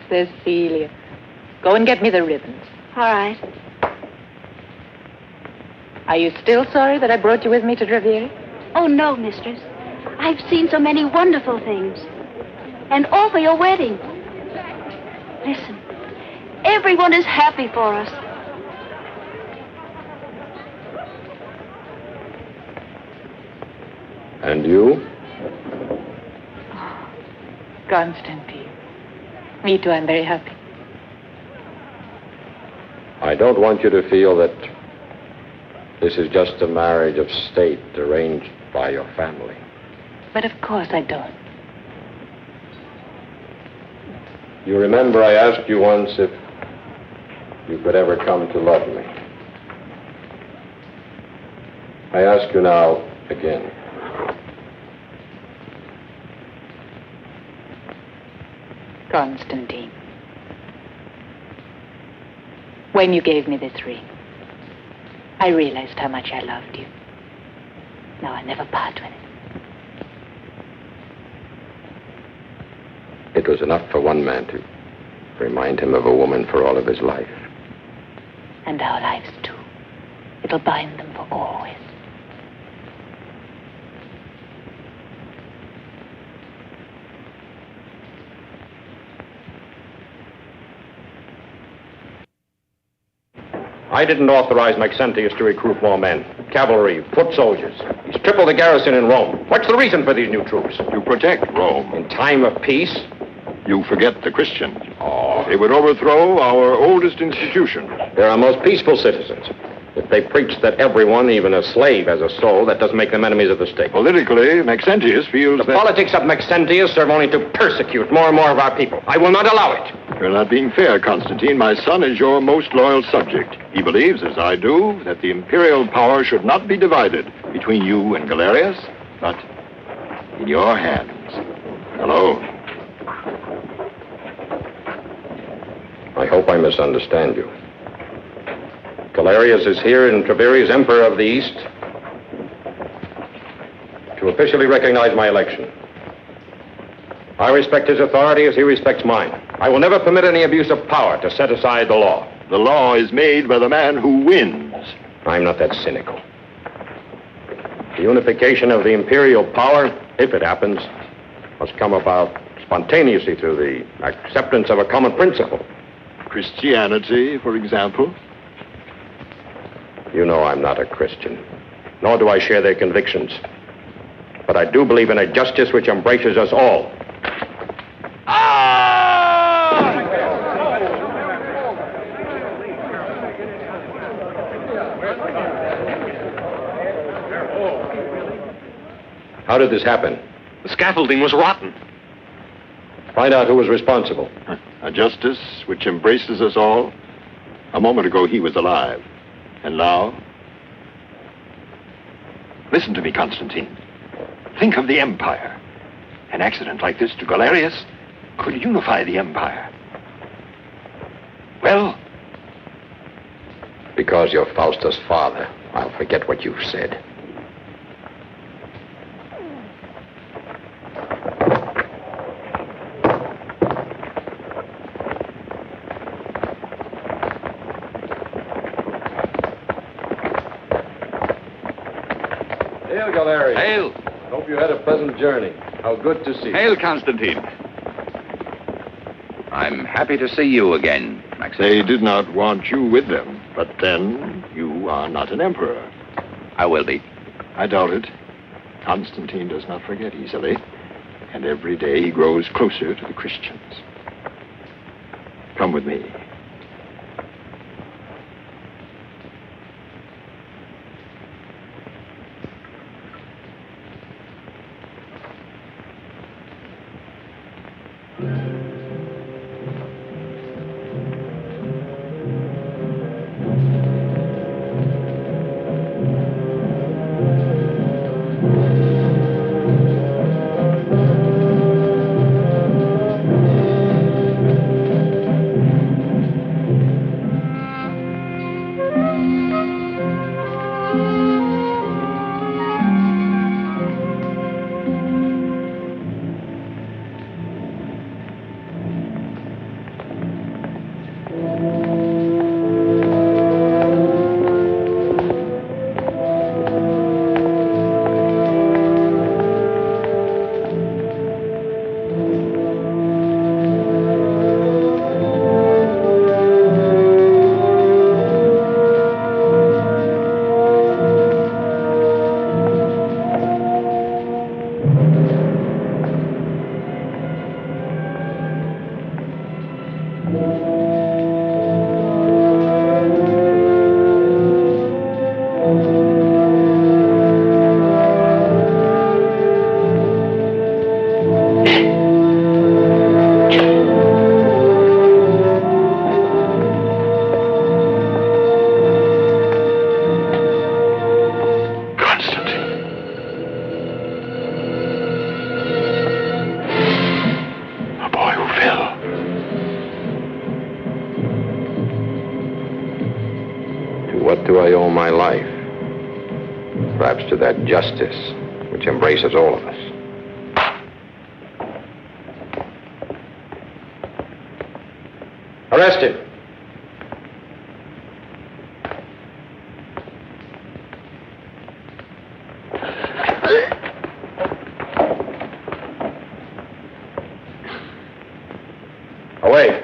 Cecilia. Go and get me the ribbons. All right. Are you still sorry that I brought you with me to Treviri? Oh, no, mistress. I've seen so many wonderful things. And all for your wedding. Listen. Everyone is happy for us. And you? Constantine. Me too, I'm very happy. I don't want you to feel that this is just a marriage of state arranged by your family. But of course I don't. You remember I asked you once if you could ever come to love me. I ask you now again. Constantine. When you gave me this ring, I realized how much I loved you. Now I'll never part with it. It was enough for one man to remind him of a woman for all of his life. And our lives too. It'll bind them for always. I didn't authorize Maxentius to recruit more men. Cavalry, foot soldiers. He's tripled the garrison in Rome. What's the reason for these new troops? To protect Rome. In time of peace? You forget the Christians. Oh. They would overthrow our oldest institutions. They're our most peaceful citizens. If they preach that everyone, even a slave, has a soul, that doesn't make them enemies of the state. Politically, Maxentius feels the politics of Maxentius serve only to persecute more and more of our people. I will not allow it. You're not being fair, Constantine. My son is your most loyal subject. He believes, as I do, that the imperial power should not be divided between you and Galerius, but in your hands alone. I hope I misunderstand you. Galerius is here in Treviri as Emperor of the East to officially recognize my election. I respect his authority as he respects mine. I will never permit any abuse of power to set aside the law. The law is made by the man who wins. I'm not that cynical. The unification of the imperial power, if it happens, must come about spontaneously through the acceptance of a common principle. Christianity, for example? You know I'm not a Christian, nor do I share their convictions. But I do believe in a justice which embraces us all. How did this happen? The scaffolding was rotten. Find out who was responsible. A justice which embraces us all. A moment ago, he was alive. And now? Listen to me, Constantine. Think of the Empire. An accident like this to Galerius could unify the Empire. Well? Because you're Faustus' father, I'll forget what you've said. Hail, Galerius. Hail. Hope you had a pleasant journey. How good to see you. Hail, Constantine. I'm happy to see you again, Maxentius. They did not want you with them, but then you are not an emperor. I will be. I doubt it. Constantine does not forget easily, and every day he grows closer to the Christians. Come with me. my life. Perhaps to that justice which embraces all of us. Arrest him. Away.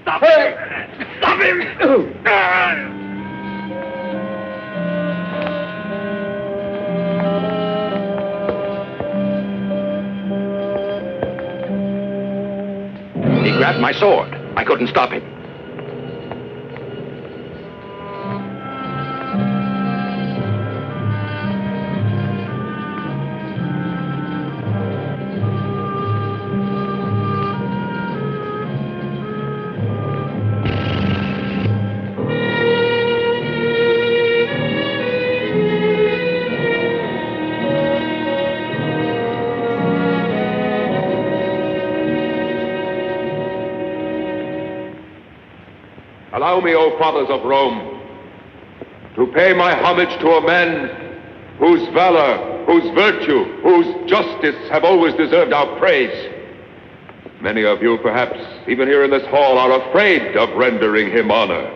Stop him! Stop him! He grabbed my sword. I couldn't stop him. Allow me, O fathers of Rome, to pay my homage to a man whose valor, whose virtue, whose justice have always deserved our praise. Many of you, perhaps, even here in this hall, are afraid of rendering him honor.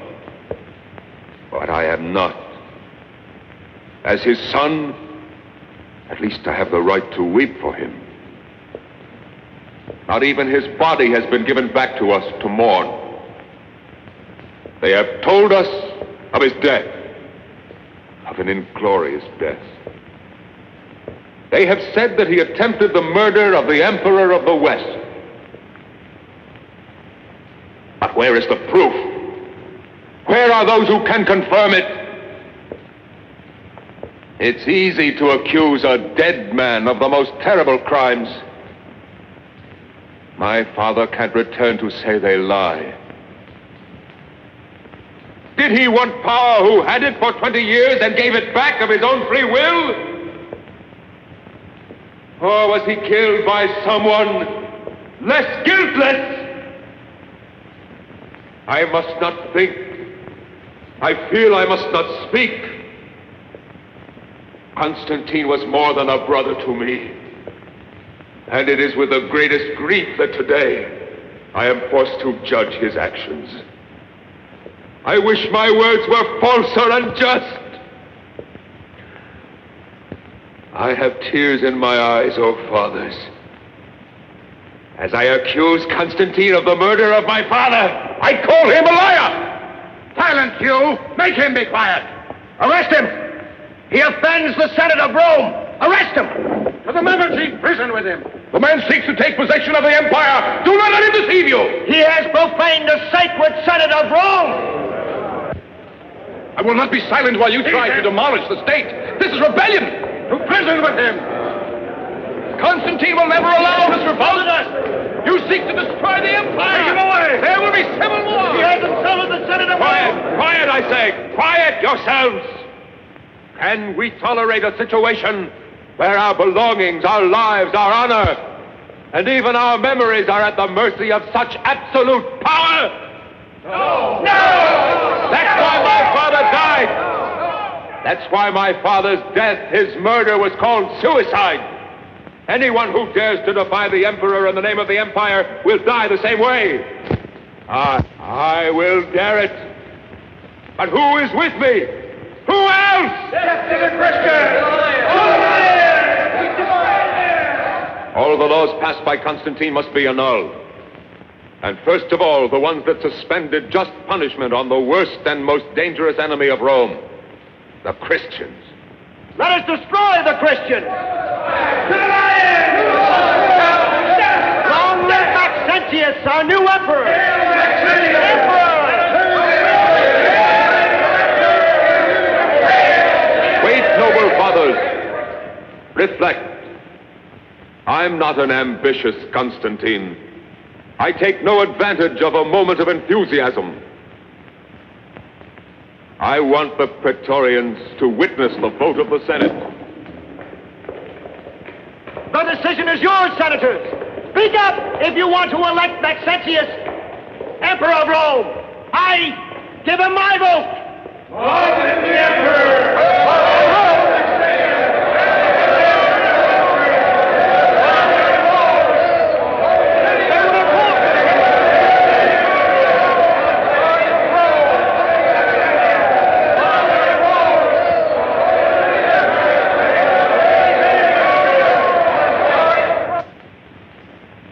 But I am not. As his son, at least I have the right to weep for him. Not even his body has been given back to us to mourn. They have told us of his death, of an inglorious death. They have said that he attempted the murder of the Emperor of the West. But where is the proof? Where are those who can confirm it? It's easy to accuse a dead man of the most terrible crimes. My father can't return to say they lie. Did he want power who had it for 20 years and gave it back of his own free will? Or was he killed by someone less guiltless? I must not think. I feel I must not speak. Constantine was more than a brother to me. And it is with the greatest grief that today I am forced to judge his actions. I wish my words were false or unjust. I have tears in my eyes, O fathers, as I accuse Constantine of the murder of my father. I call him a liar! Silence, you! Make him be quiet! Arrest him! He offends the Senate of Rome! Arrest him! To the Mamertine prison with him! The man seeks to take possession of the empire! Do not let him deceive you! He has profaned the sacred Senate of Rome! I will not be silent while you try to demolish the state. This is rebellion! To prison with him! Constantine will never allow this revolt! You seek to destroy the empire! Take him away! There will be civil war! He has insulted the Senate of Rome! Quiet, I say! Quiet yourselves! Can we tolerate a situation where our belongings, our lives, our honor, and even our memories are at the mercy of such absolute power? No! No! That's why my father died! That's why my father's death, his murder, was called suicide. Anyone who dares to defy the emperor in the name of the empire will die the same way. I will dare it. But who is with me? Who else? Death to the Christians! All the laws passed by Constantine must be annulled. And first of all, the ones that suspended just punishment on the worst and most dangerous enemy of Rome, the Christians. Let us destroy the Christians! Long live Maxentius, our new emperor! Wait, noble fathers. Reflect. I'm not an ambitious Constantine. I take no advantage of a moment of enthusiasm. I want the Praetorians to witness the vote of the Senate The decision is yours, senators. Speak up if you want to elect Maxentius Emperor of Rome. I give him my vote. Long live the Emperor!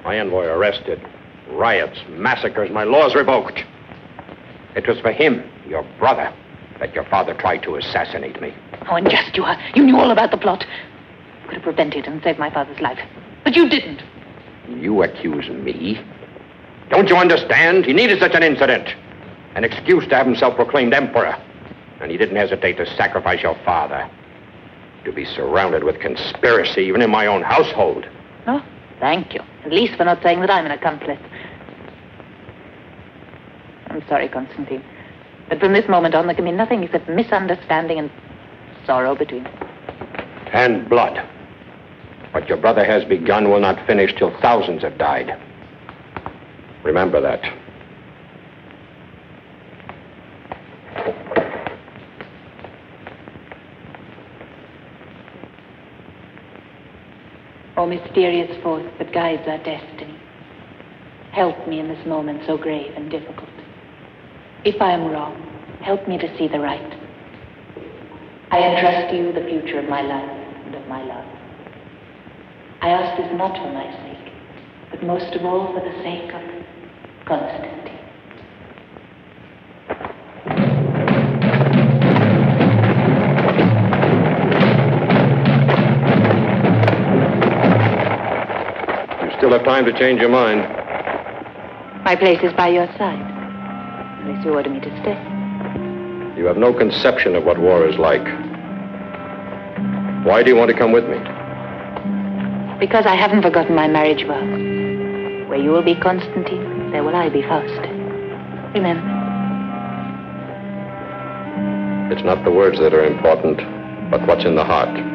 My envoy arrested, riots, massacres, my laws revoked. It was for him, your brother, that your father tried to assassinate me. How unjust you are. You knew all about the plot. You could have prevented and saved my father's life. But you didn't. You accuse me? Don't you understand? He needed such an incident. An excuse to have himself proclaimed emperor. And he didn't hesitate to sacrifice your father. To be surrounded with conspiracy, even in my own household. Oh, thank you. At least for not saying that I'm an accomplice. I'm sorry, Constantine. But from this moment on, there can be nothing except misunderstanding and sorrow between us. And blood. What your brother has begun will not finish till thousands have died. Remember that. O mysterious force that guides our destiny, help me in this moment so grave and difficult. If I am wrong, help me to see the right. I entrust to you the future of my life and of my love. I ask this not for my sake, but most of all for the sake of Constantine. You still have time to change your mind. My place is by your side, unless you order me to stay. You have no conception of what war is like. Why do you want to come with me? Because I haven't forgotten my marriage vows. Where you will be Constantine, there will I be Faust. Remember. It's not the words that are important, but what's in the heart.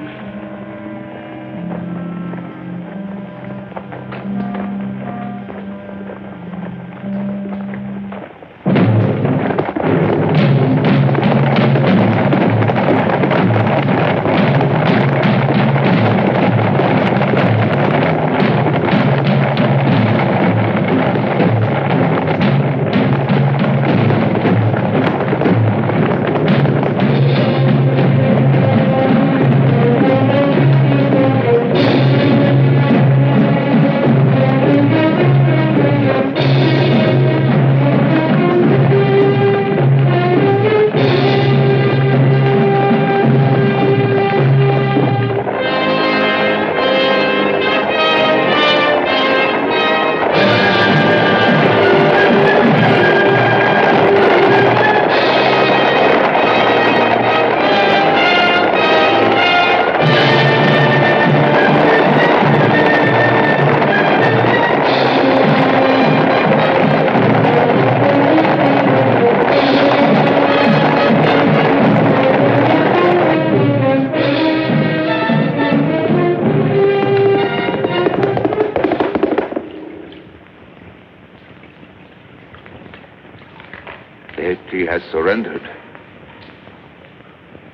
He has surrendered.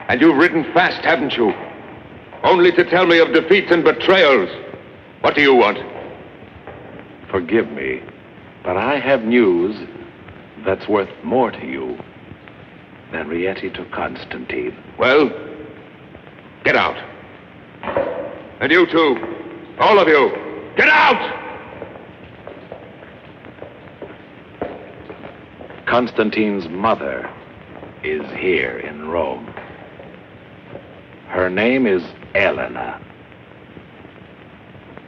And you've ridden fast, haven't you? Only to tell me of defeats and betrayals. What do you want? Forgive me, but I have news that's worth more to you than Rieti to Constantine. Well, get out. And you too. All of you. Get out! Constantine's mother is here in Rome. Her name is Elena.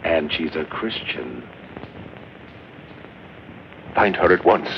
And she's a Christian. Find her at once.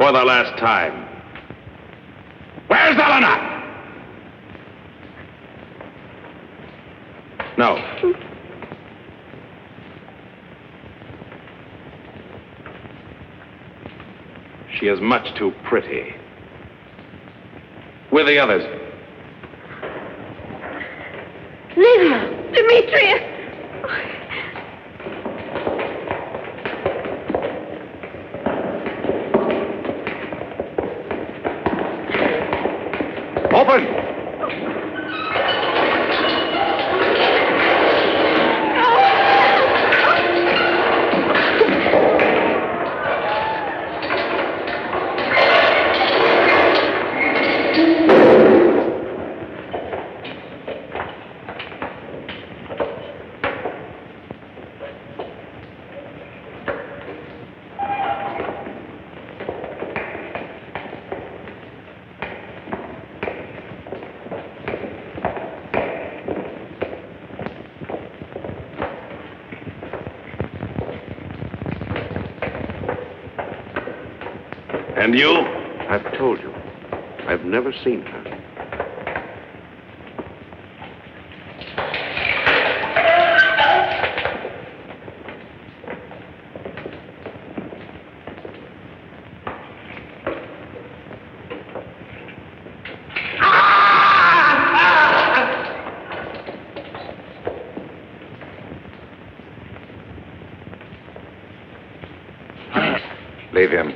For the last time. Where's Elena? No. She is much too pretty. Where are the others? Lena! Demetrius! Open! And you? I've told you. I've never seen her. Leave him.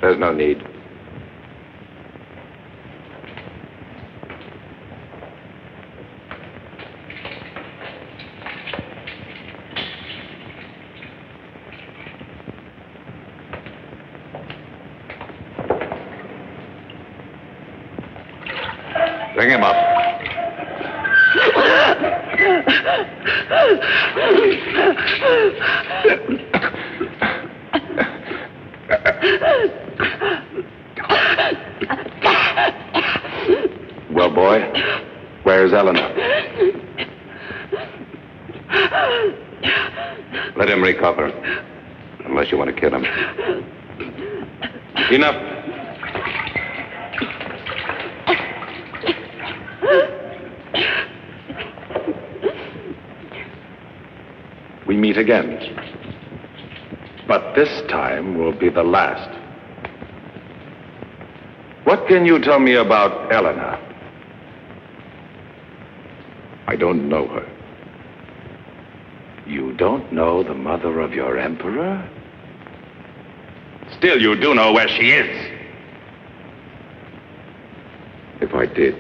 There's no need. Bring him up. Well, boy, where's Eleanor? Let him recover, unless you want to kill him. Enough. We meet again. But this time will be the last. What can you tell me about Eleanor? I don't know her. You don't know the mother of your emperor? Still, you do know where she is. If I did,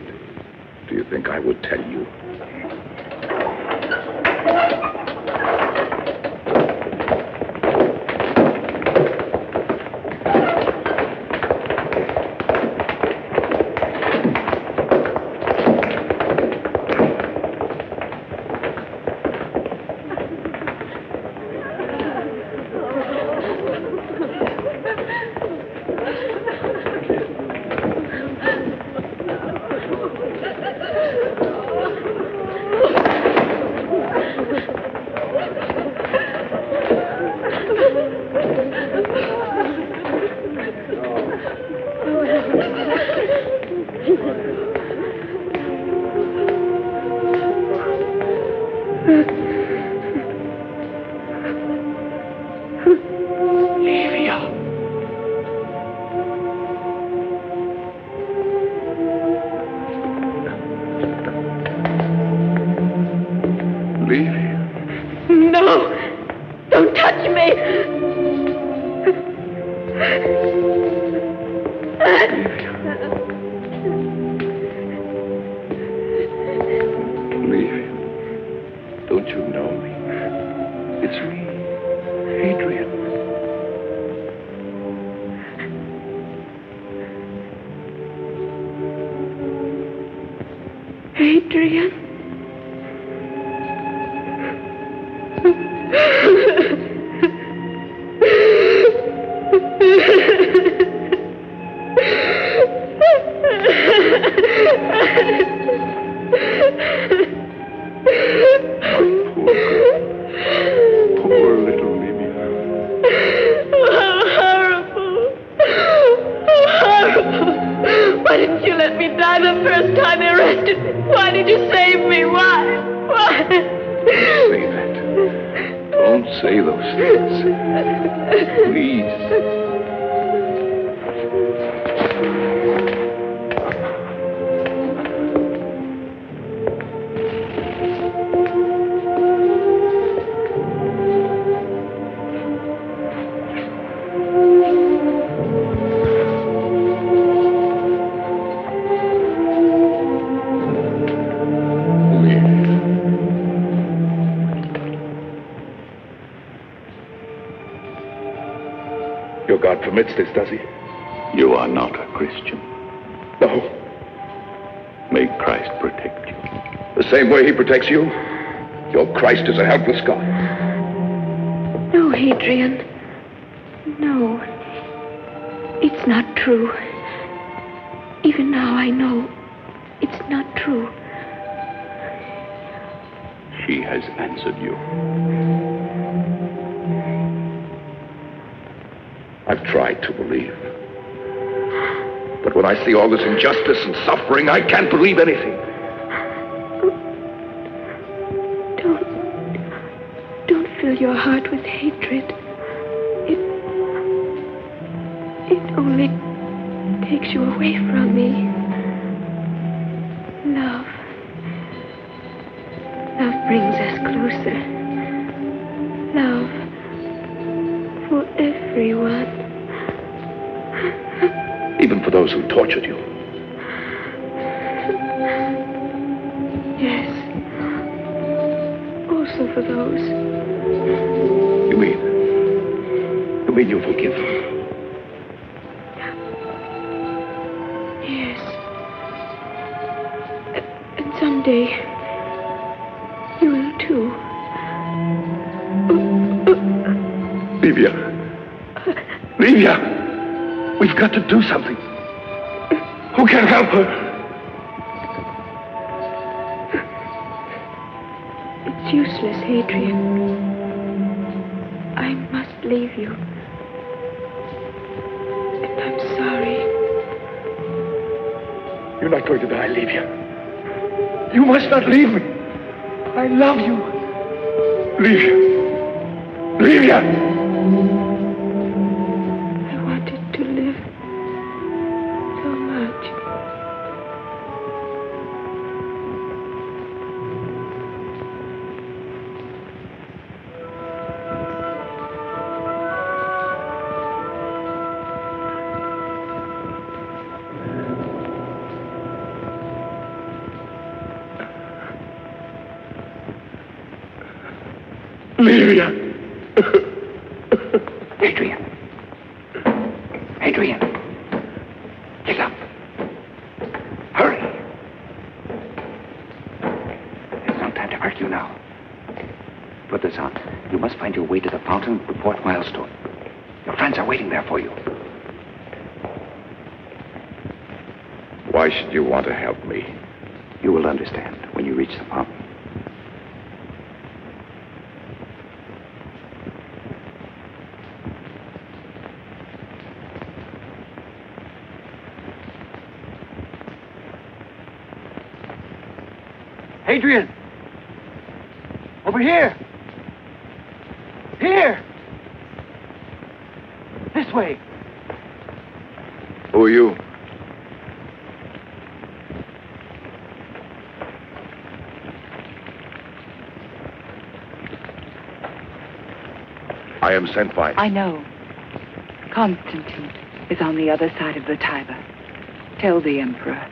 do you think I would tell you? No! Don't touch me! Leave him. Don't you know me? It's me, Adrian. Adrian? Poor little Livia. say those things. Please. Your God permits this, does he? You are not a Christian. No. May Christ protect you. The same way he protects you? Your Christ is a helpless God. No, Hadrian. No. It's not true. Even now I know it's not true. She has answered you. I've tried to believe. But when I see all this injustice and suffering, I can't believe anything. Don't fill your heart with hatred. It only takes you away from me. Love. Love brings us closer. Love for everyone. Even for those who tortured you. Yes. Also for those. You mean you forgive them? Yes. And someday, you will too. Livia. Livia! We've got to do something. Who can help her? It's useless, Hadrian. I must leave you. And I'm sorry. You're not going to die, Livia. You must not leave me. I love you. Livia. Livia! Livia! Hadrian! Get up! Hurry! There's no time to argue now. Put this on. You must find your way to the fountain of Port Milestone. Your friends are waiting there for you. Why should you want to help me? You will understand when you reach the fountain. Hadrian! Over here! Here! This way! Who are you? I am sent by... I know. Constantine is on the other side of the Tiber. Tell the Emperor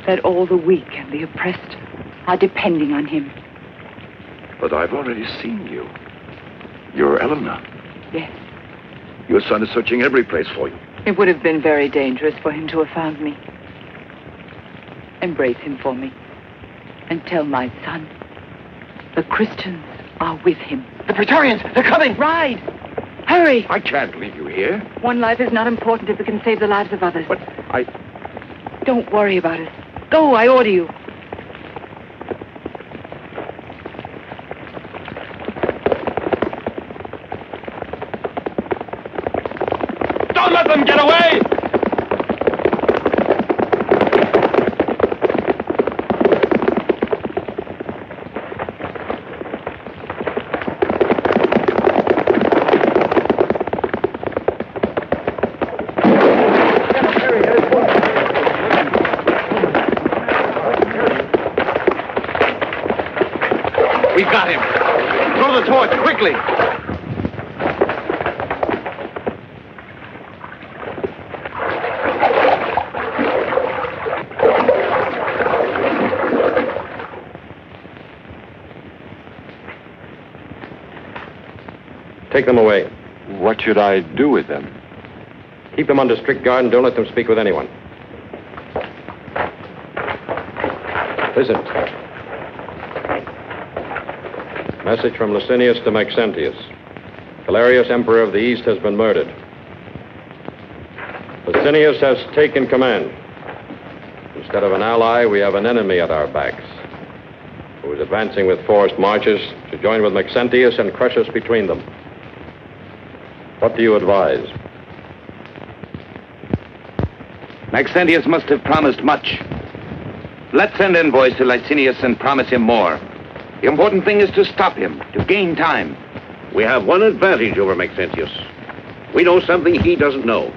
that all the weak and the oppressed are depending on him. But I've already seen you. You're Eleanor. Yes. Your son is searching every place for you. It would have been very dangerous for him to have found me. Embrace him for me. And tell my son the Christians are with him. The Praetorians! They're coming! Ride! Hurry! I can't leave you here. One life is not important if it can save the lives of others. But I... Don't worry about it. Go, I order you. Don't let them get away! the torch, quickly! Take them away. What should I do with them? Keep them under strict guard and don't let them speak with anyone. Listen. Message from Licinius to Maxentius. Galerius, Emperor of the East, has been murdered. Licinius has taken command. Instead of an ally, we have an enemy at our backs, who is advancing with forced marches to join with Maxentius and crush us between them. What do you advise? Maxentius must have promised much. Let's send envoys to Licinius and promise him more. The important thing is to stop him, to gain time. We have one advantage over Maxentius. We know something he doesn't know.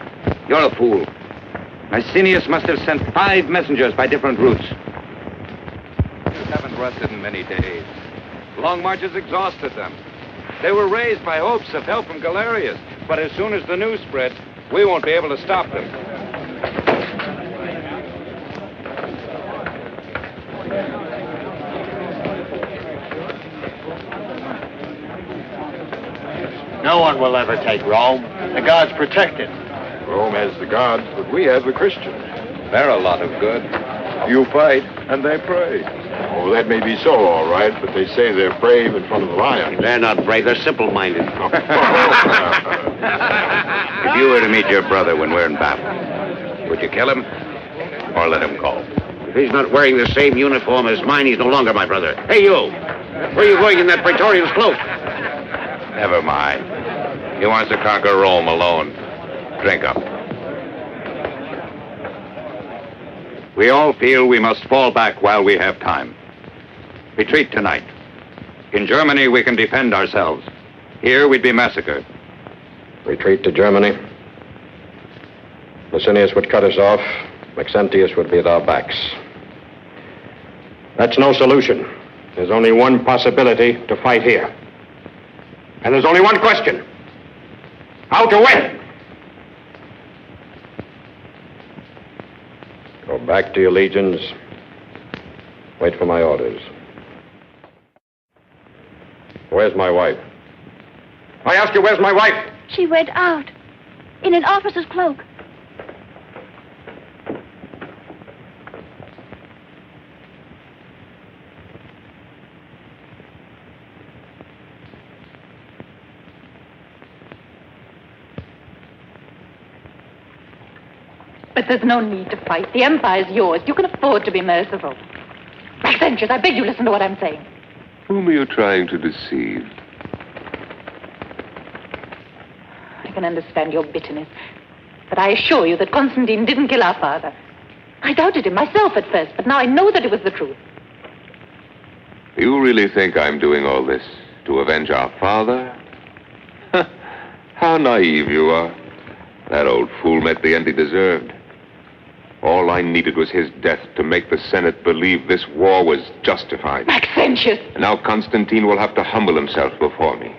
You're a fool. Licinius must have sent 5 messengers by different routes. You haven't rested in many days. Long marches exhausted them. They were raised by hopes of help from Galerius, but as soon as the news spread, we won't be able to stop them. No one will ever take Rome. The gods protect it. Rome has the gods, but we have the Christians. They're a lot of good. You fight, and they pray. Oh, that may be so, all right, but they say they're brave in front of the lions. They're not brave, they're simple-minded. If you were to meet your brother when we're in battle, would you kill him or let him go? If he's not wearing the same uniform as mine, he's no longer my brother. Hey, you! Where are you going in that Praetorian's cloak? Never mind. He wants to conquer Rome alone. Drink up. We all feel we must fall back while we have time. Retreat tonight. In Germany, we can defend ourselves. Here, we'd be massacred. Retreat to Germany. Licinius would cut us off. Maxentius would be at our backs. That's no solution. There's only one possibility: to fight here. And there's only one question: how to win. Go back to your legions. Wait for my orders. Where's my wife? I ask you, where's my wife? She went out in an officer's cloak. But there's no need to fight. The Empire's yours. You can afford to be merciful. Maxentius, I beg you listen to what I'm saying. Whom are you trying to deceive? I can understand your bitterness. But I assure you that Constantine didn't kill our father. I doubted him myself at first, but now I know that it was the truth. You really think I'm doing all this to avenge our father? How naive you are. That old fool met the end he deserved. All I needed was his death to make the Senate believe this war was justified. Maxentius! And now Constantine will have to humble himself before me.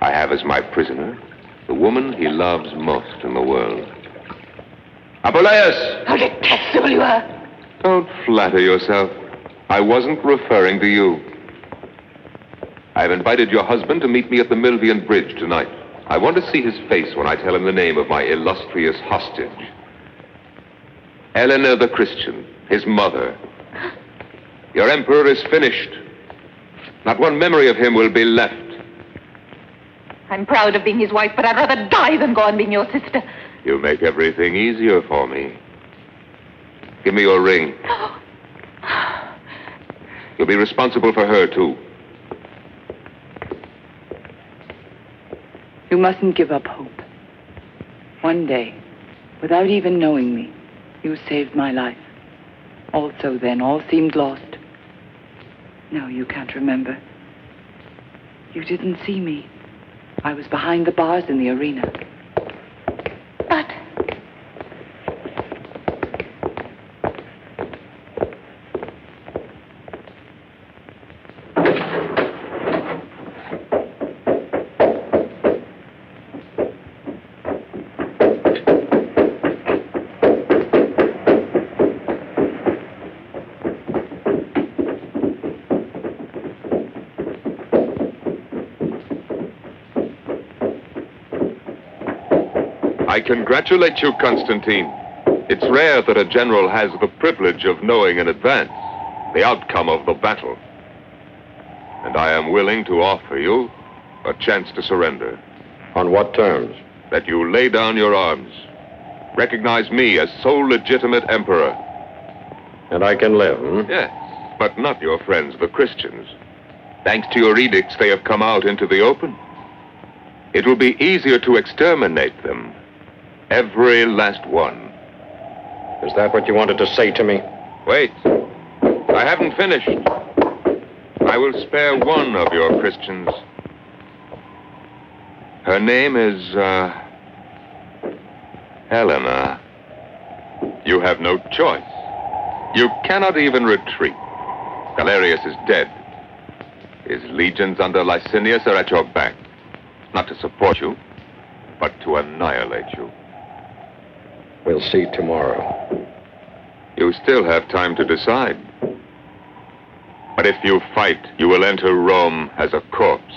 I have as my prisoner the woman he loves most in the world. Apuleius! How detestable you are! Don't flatter yourself. I wasn't referring to you. I've invited your husband to meet me at the Milvian Bridge tonight. I want to see his face when I tell him the name of my illustrious hostage. Eleanor the Christian, his mother. Your emperor is finished. Not one memory of him will be left. I'm proud of being his wife, but I'd rather die than go on being your sister. You make everything easier for me. Give me your ring. You'll be responsible for her, too. You mustn't give up hope. One day, without even knowing me, you saved my life. Also then, all seemed lost. No, you can't remember. You didn't see me. I was behind the bars in the arena. But... I congratulate you, Constantine. It's rare that a general has the privilege of knowing in advance the outcome of the battle. And I am willing to offer you a chance to surrender. On what terms? That you lay down your arms. Recognize me as sole legitimate emperor. And I can live, Yes, but not your friends, the Christians. Thanks to your edicts, they have come out into the open. It will be easier to exterminate them. Every last one. Is that what you wanted to say to me? Wait. I haven't finished. I will spare one of your Christians. Her name is, Helena. You have no choice. You cannot even retreat. Galerius is dead. His legions under Licinius are at your back. Not to support you, but to annihilate you. We'll see tomorrow. You still have time to decide. But if you fight, you will enter Rome as a corpse.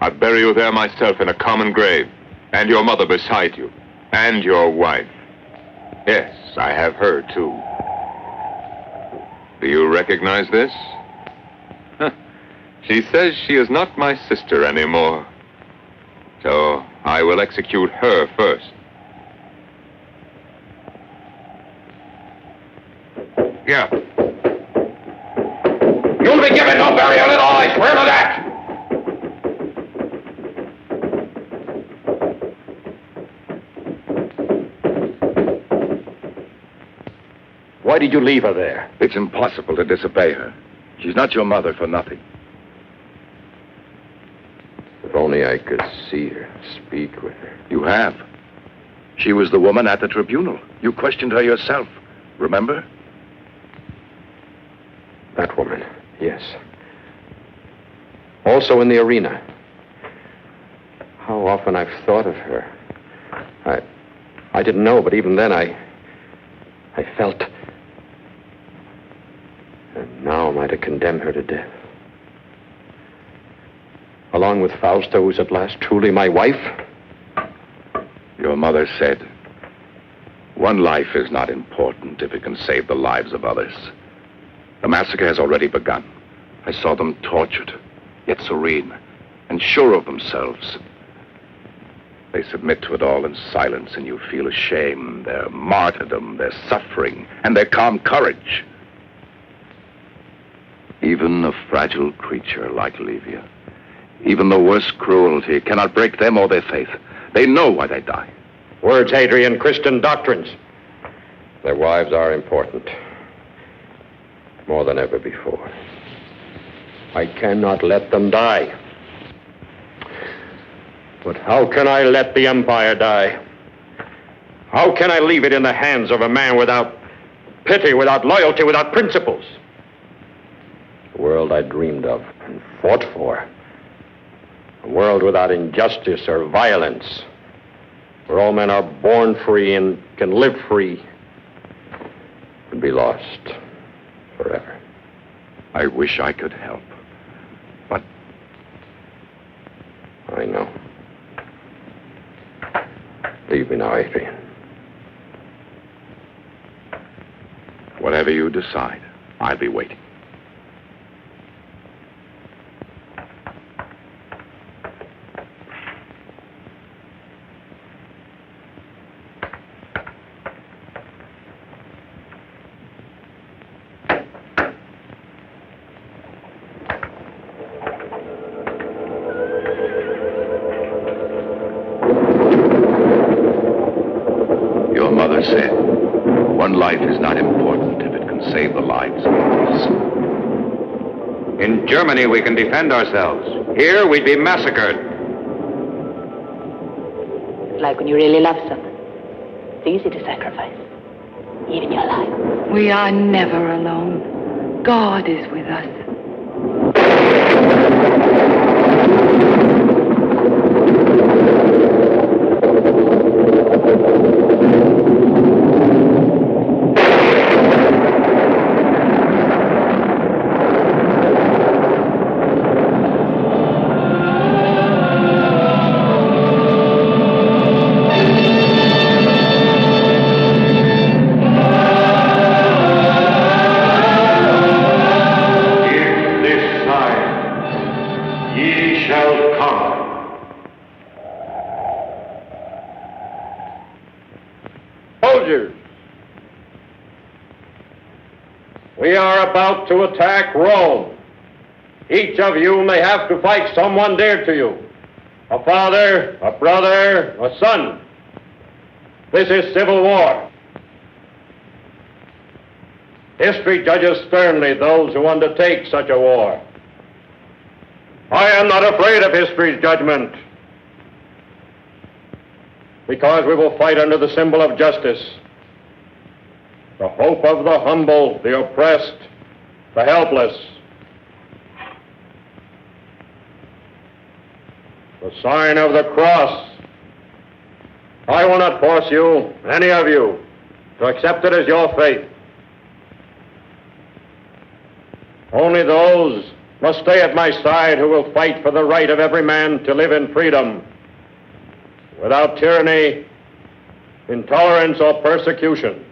I'll bury you there myself in a common grave, and your mother beside you, and your wife. Yes, I have her too. Do you recognize this? She says she is not my sister anymore. So I will execute her first. Yeah. You'll be given no burial at all, I swear to that! Why did you leave her there? It's impossible to disobey her. She's not your mother for nothing. If only I could see her, speak with her. You have. She was the woman at the tribunal. You questioned her yourself. Remember? That woman, yes. Also in the arena. How often I've thought of her. I didn't know, but even then I felt. And now am I to condemn her to death? Along with Fausta, who's at last truly my wife? Your mother said, one life is not important if it can save the lives of others. The massacre has already begun. I saw them tortured, yet serene, and sure of themselves. They submit to it all in silence, and you feel ashamed, their martyrdom, their suffering, and their calm courage. Even a fragile creature like Livia, even the worst cruelty cannot break them or their faith. They know why they die. Words, Hadrian, Christian doctrines. Their wives are important. More than ever before. I cannot let them die. But how can I let the empire die? How can I leave it in the hands of a man without pity, without loyalty, without principles? The world I dreamed of and fought for. A world without injustice or violence, where all men are born free and can live free, would be lost forever. I wish I could help, but... I know. Leave me now, Adrian. Whatever you decide, I'll be waiting. Said, one life is not important if it can save the lives of others. In Germany, we can defend ourselves. Here, we'd be massacred. It's like when you really love someone. It's easy to sacrifice, even your life. We are never alone. God is with us. soldiers. We are about to attack Rome. Each of you may have to fight someone dear to you. A father, a brother, a son. This is civil war. History judges sternly those who undertake such a war. I am not afraid of history's judgment, because we will fight under the symbol of justice, the hope of the humble, the oppressed, the helpless, the sign of the cross. I will not force you, any of you, to accept it as your faith. Only those must stay at my side who will fight for the right of every man to live in freedom, without tyranny, intolerance, or persecution.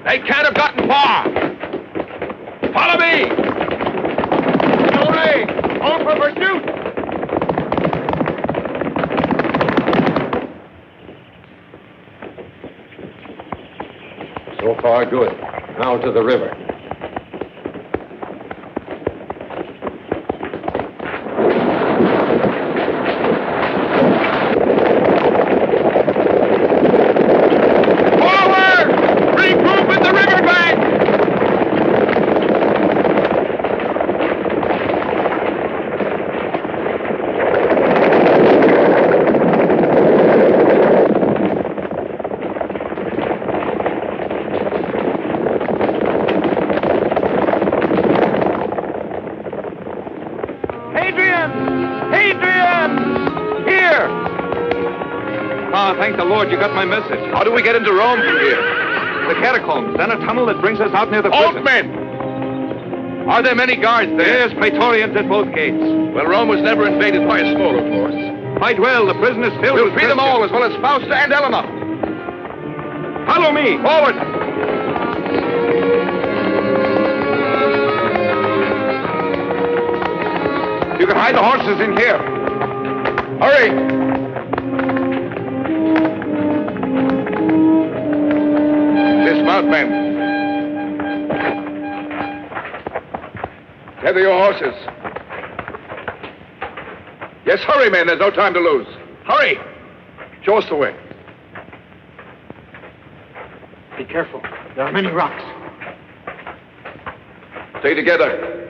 They can't have gotten far. Follow me. Hooray! On for pursuit. So far, good. Now to the river. Thank the Lord you got my message. How do we get into Rome from here? The catacombs, then a tunnel that brings us out near the prison. Old men! Are there many guards there? Yes, Praetorians at both gates. Well, Rome was never invaded by a smaller force. Quite well. The prison is filled We'll with free them all, as well as Fausta and Elena. Follow me. Forward! You can hide the horses in here. Hurry! Dismount, men. Tether your horses. Yes, hurry, men. There's no time to lose. Hurry! Show us the way. Be careful. There are many rocks. Stay together.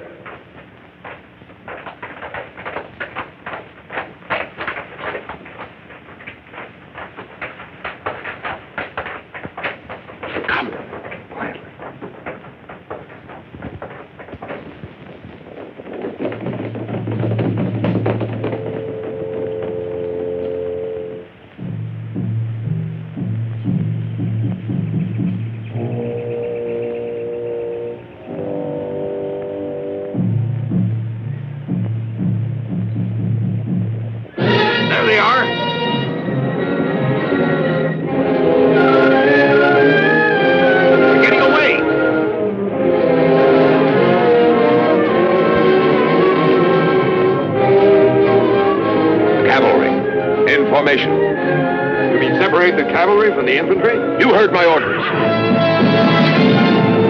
You mean separate the cavalry from the infantry? You heard my orders.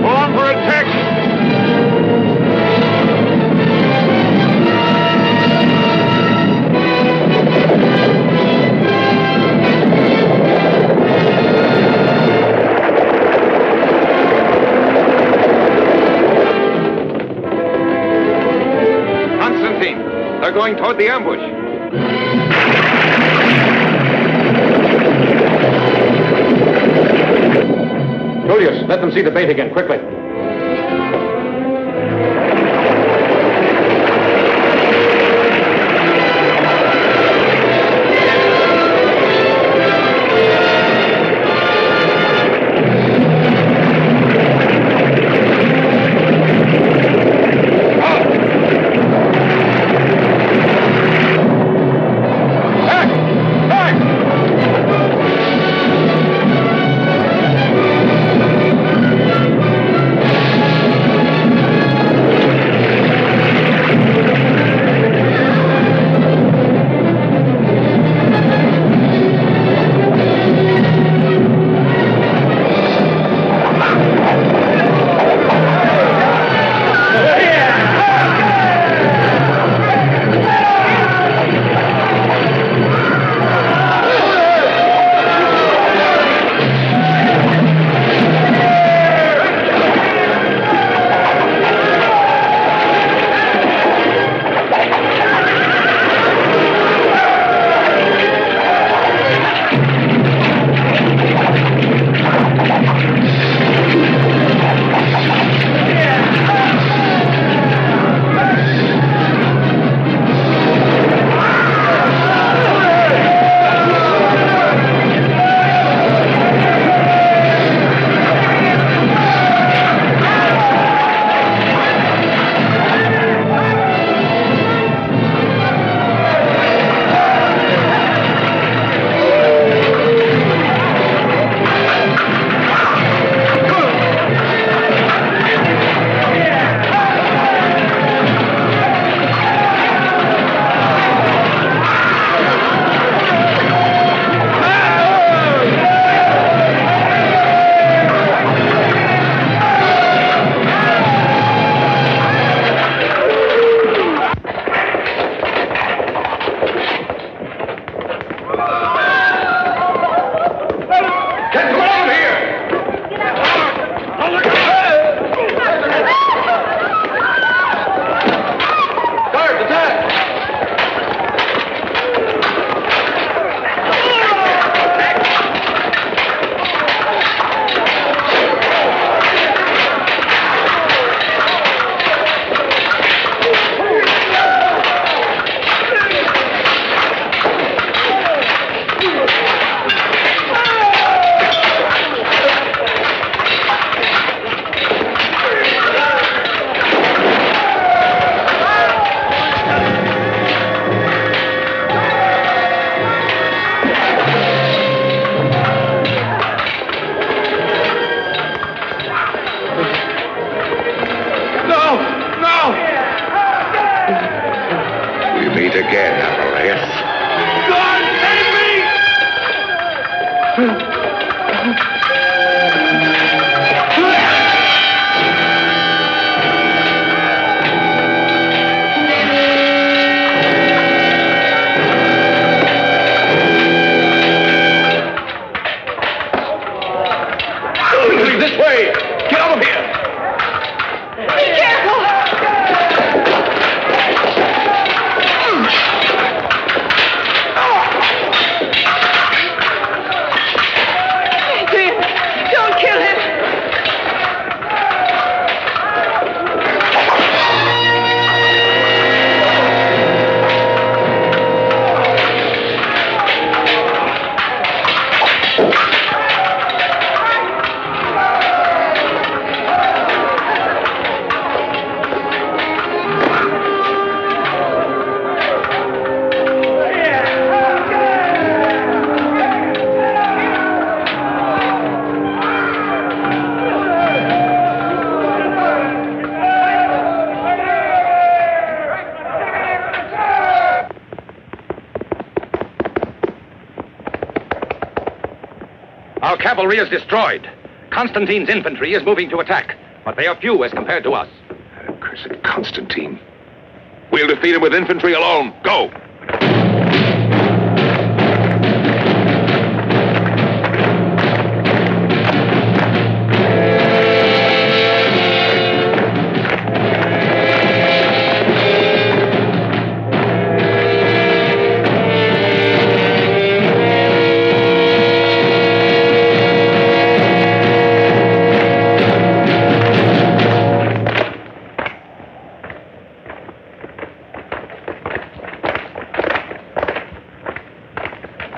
Go on for attack! Constantine, they're going toward the ambush. Julius, let them see the bait again, quickly. This way! Get out of here! Be careful! Adrian, don't kill him! Our cavalry is destroyed. Constantine's infantry is moving to attack, but they are few as compared to us. Cursed Constantine. We'll defeat him with infantry alone. Go!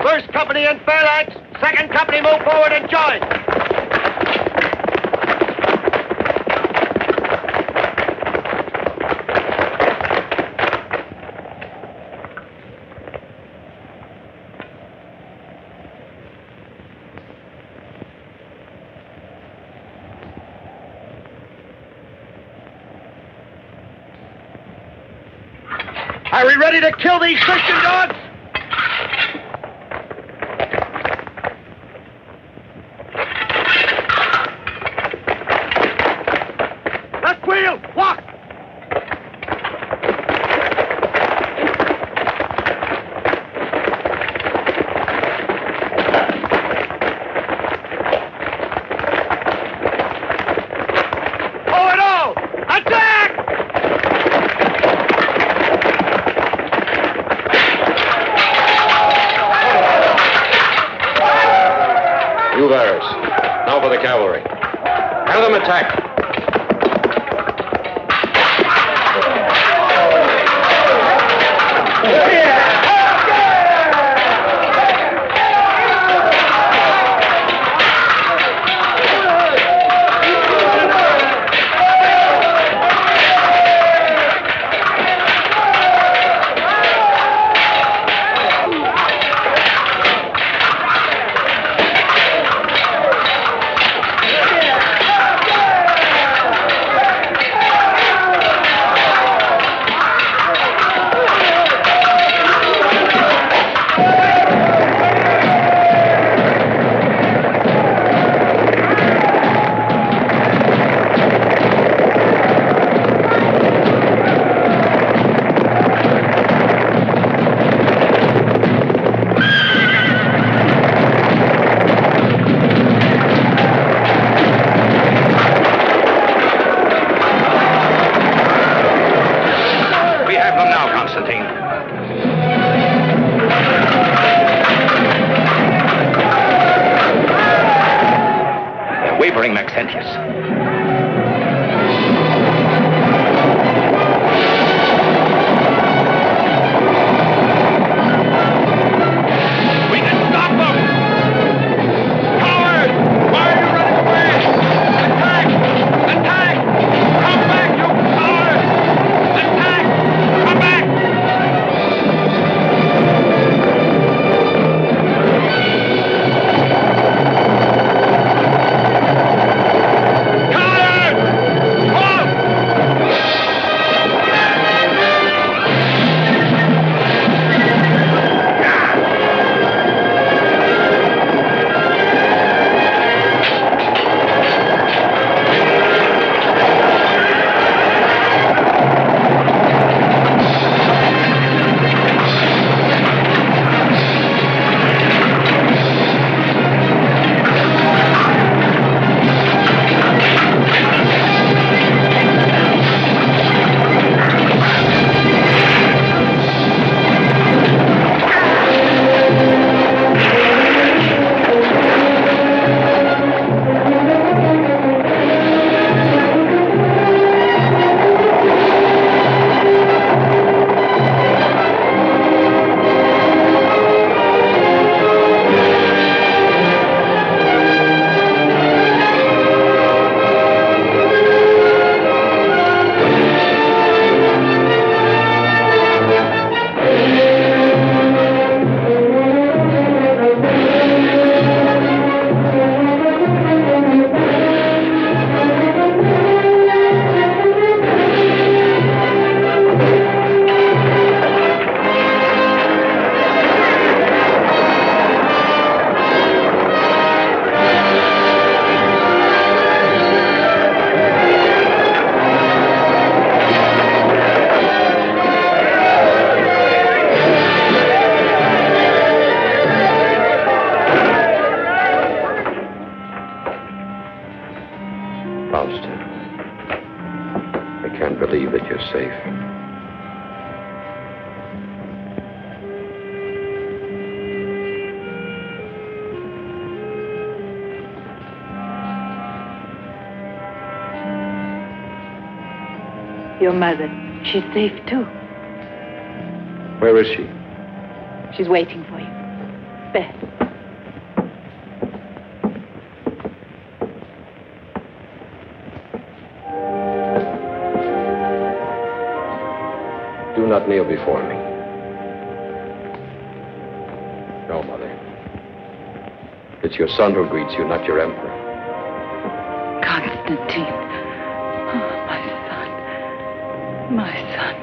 First company in phalanx. Second company move forward and join. Are we ready to kill these Christian dogs? Left wheel, walk! Forward all! Attack! You bearers. Now for the cavalry. Have them attack. We have them now, Constantine. They're wavering, Maxentius. We can stop them! Cowards! Why are you running away? Attack! Attack! Come back, you cowards! Attack! Come back! safe. Your mother, she's safe too. Where is she? She's waiting for you. There. Do not kneel before me. No, Mother. It's your son who greets you, not your emperor. Constantine. Oh, my son. My son.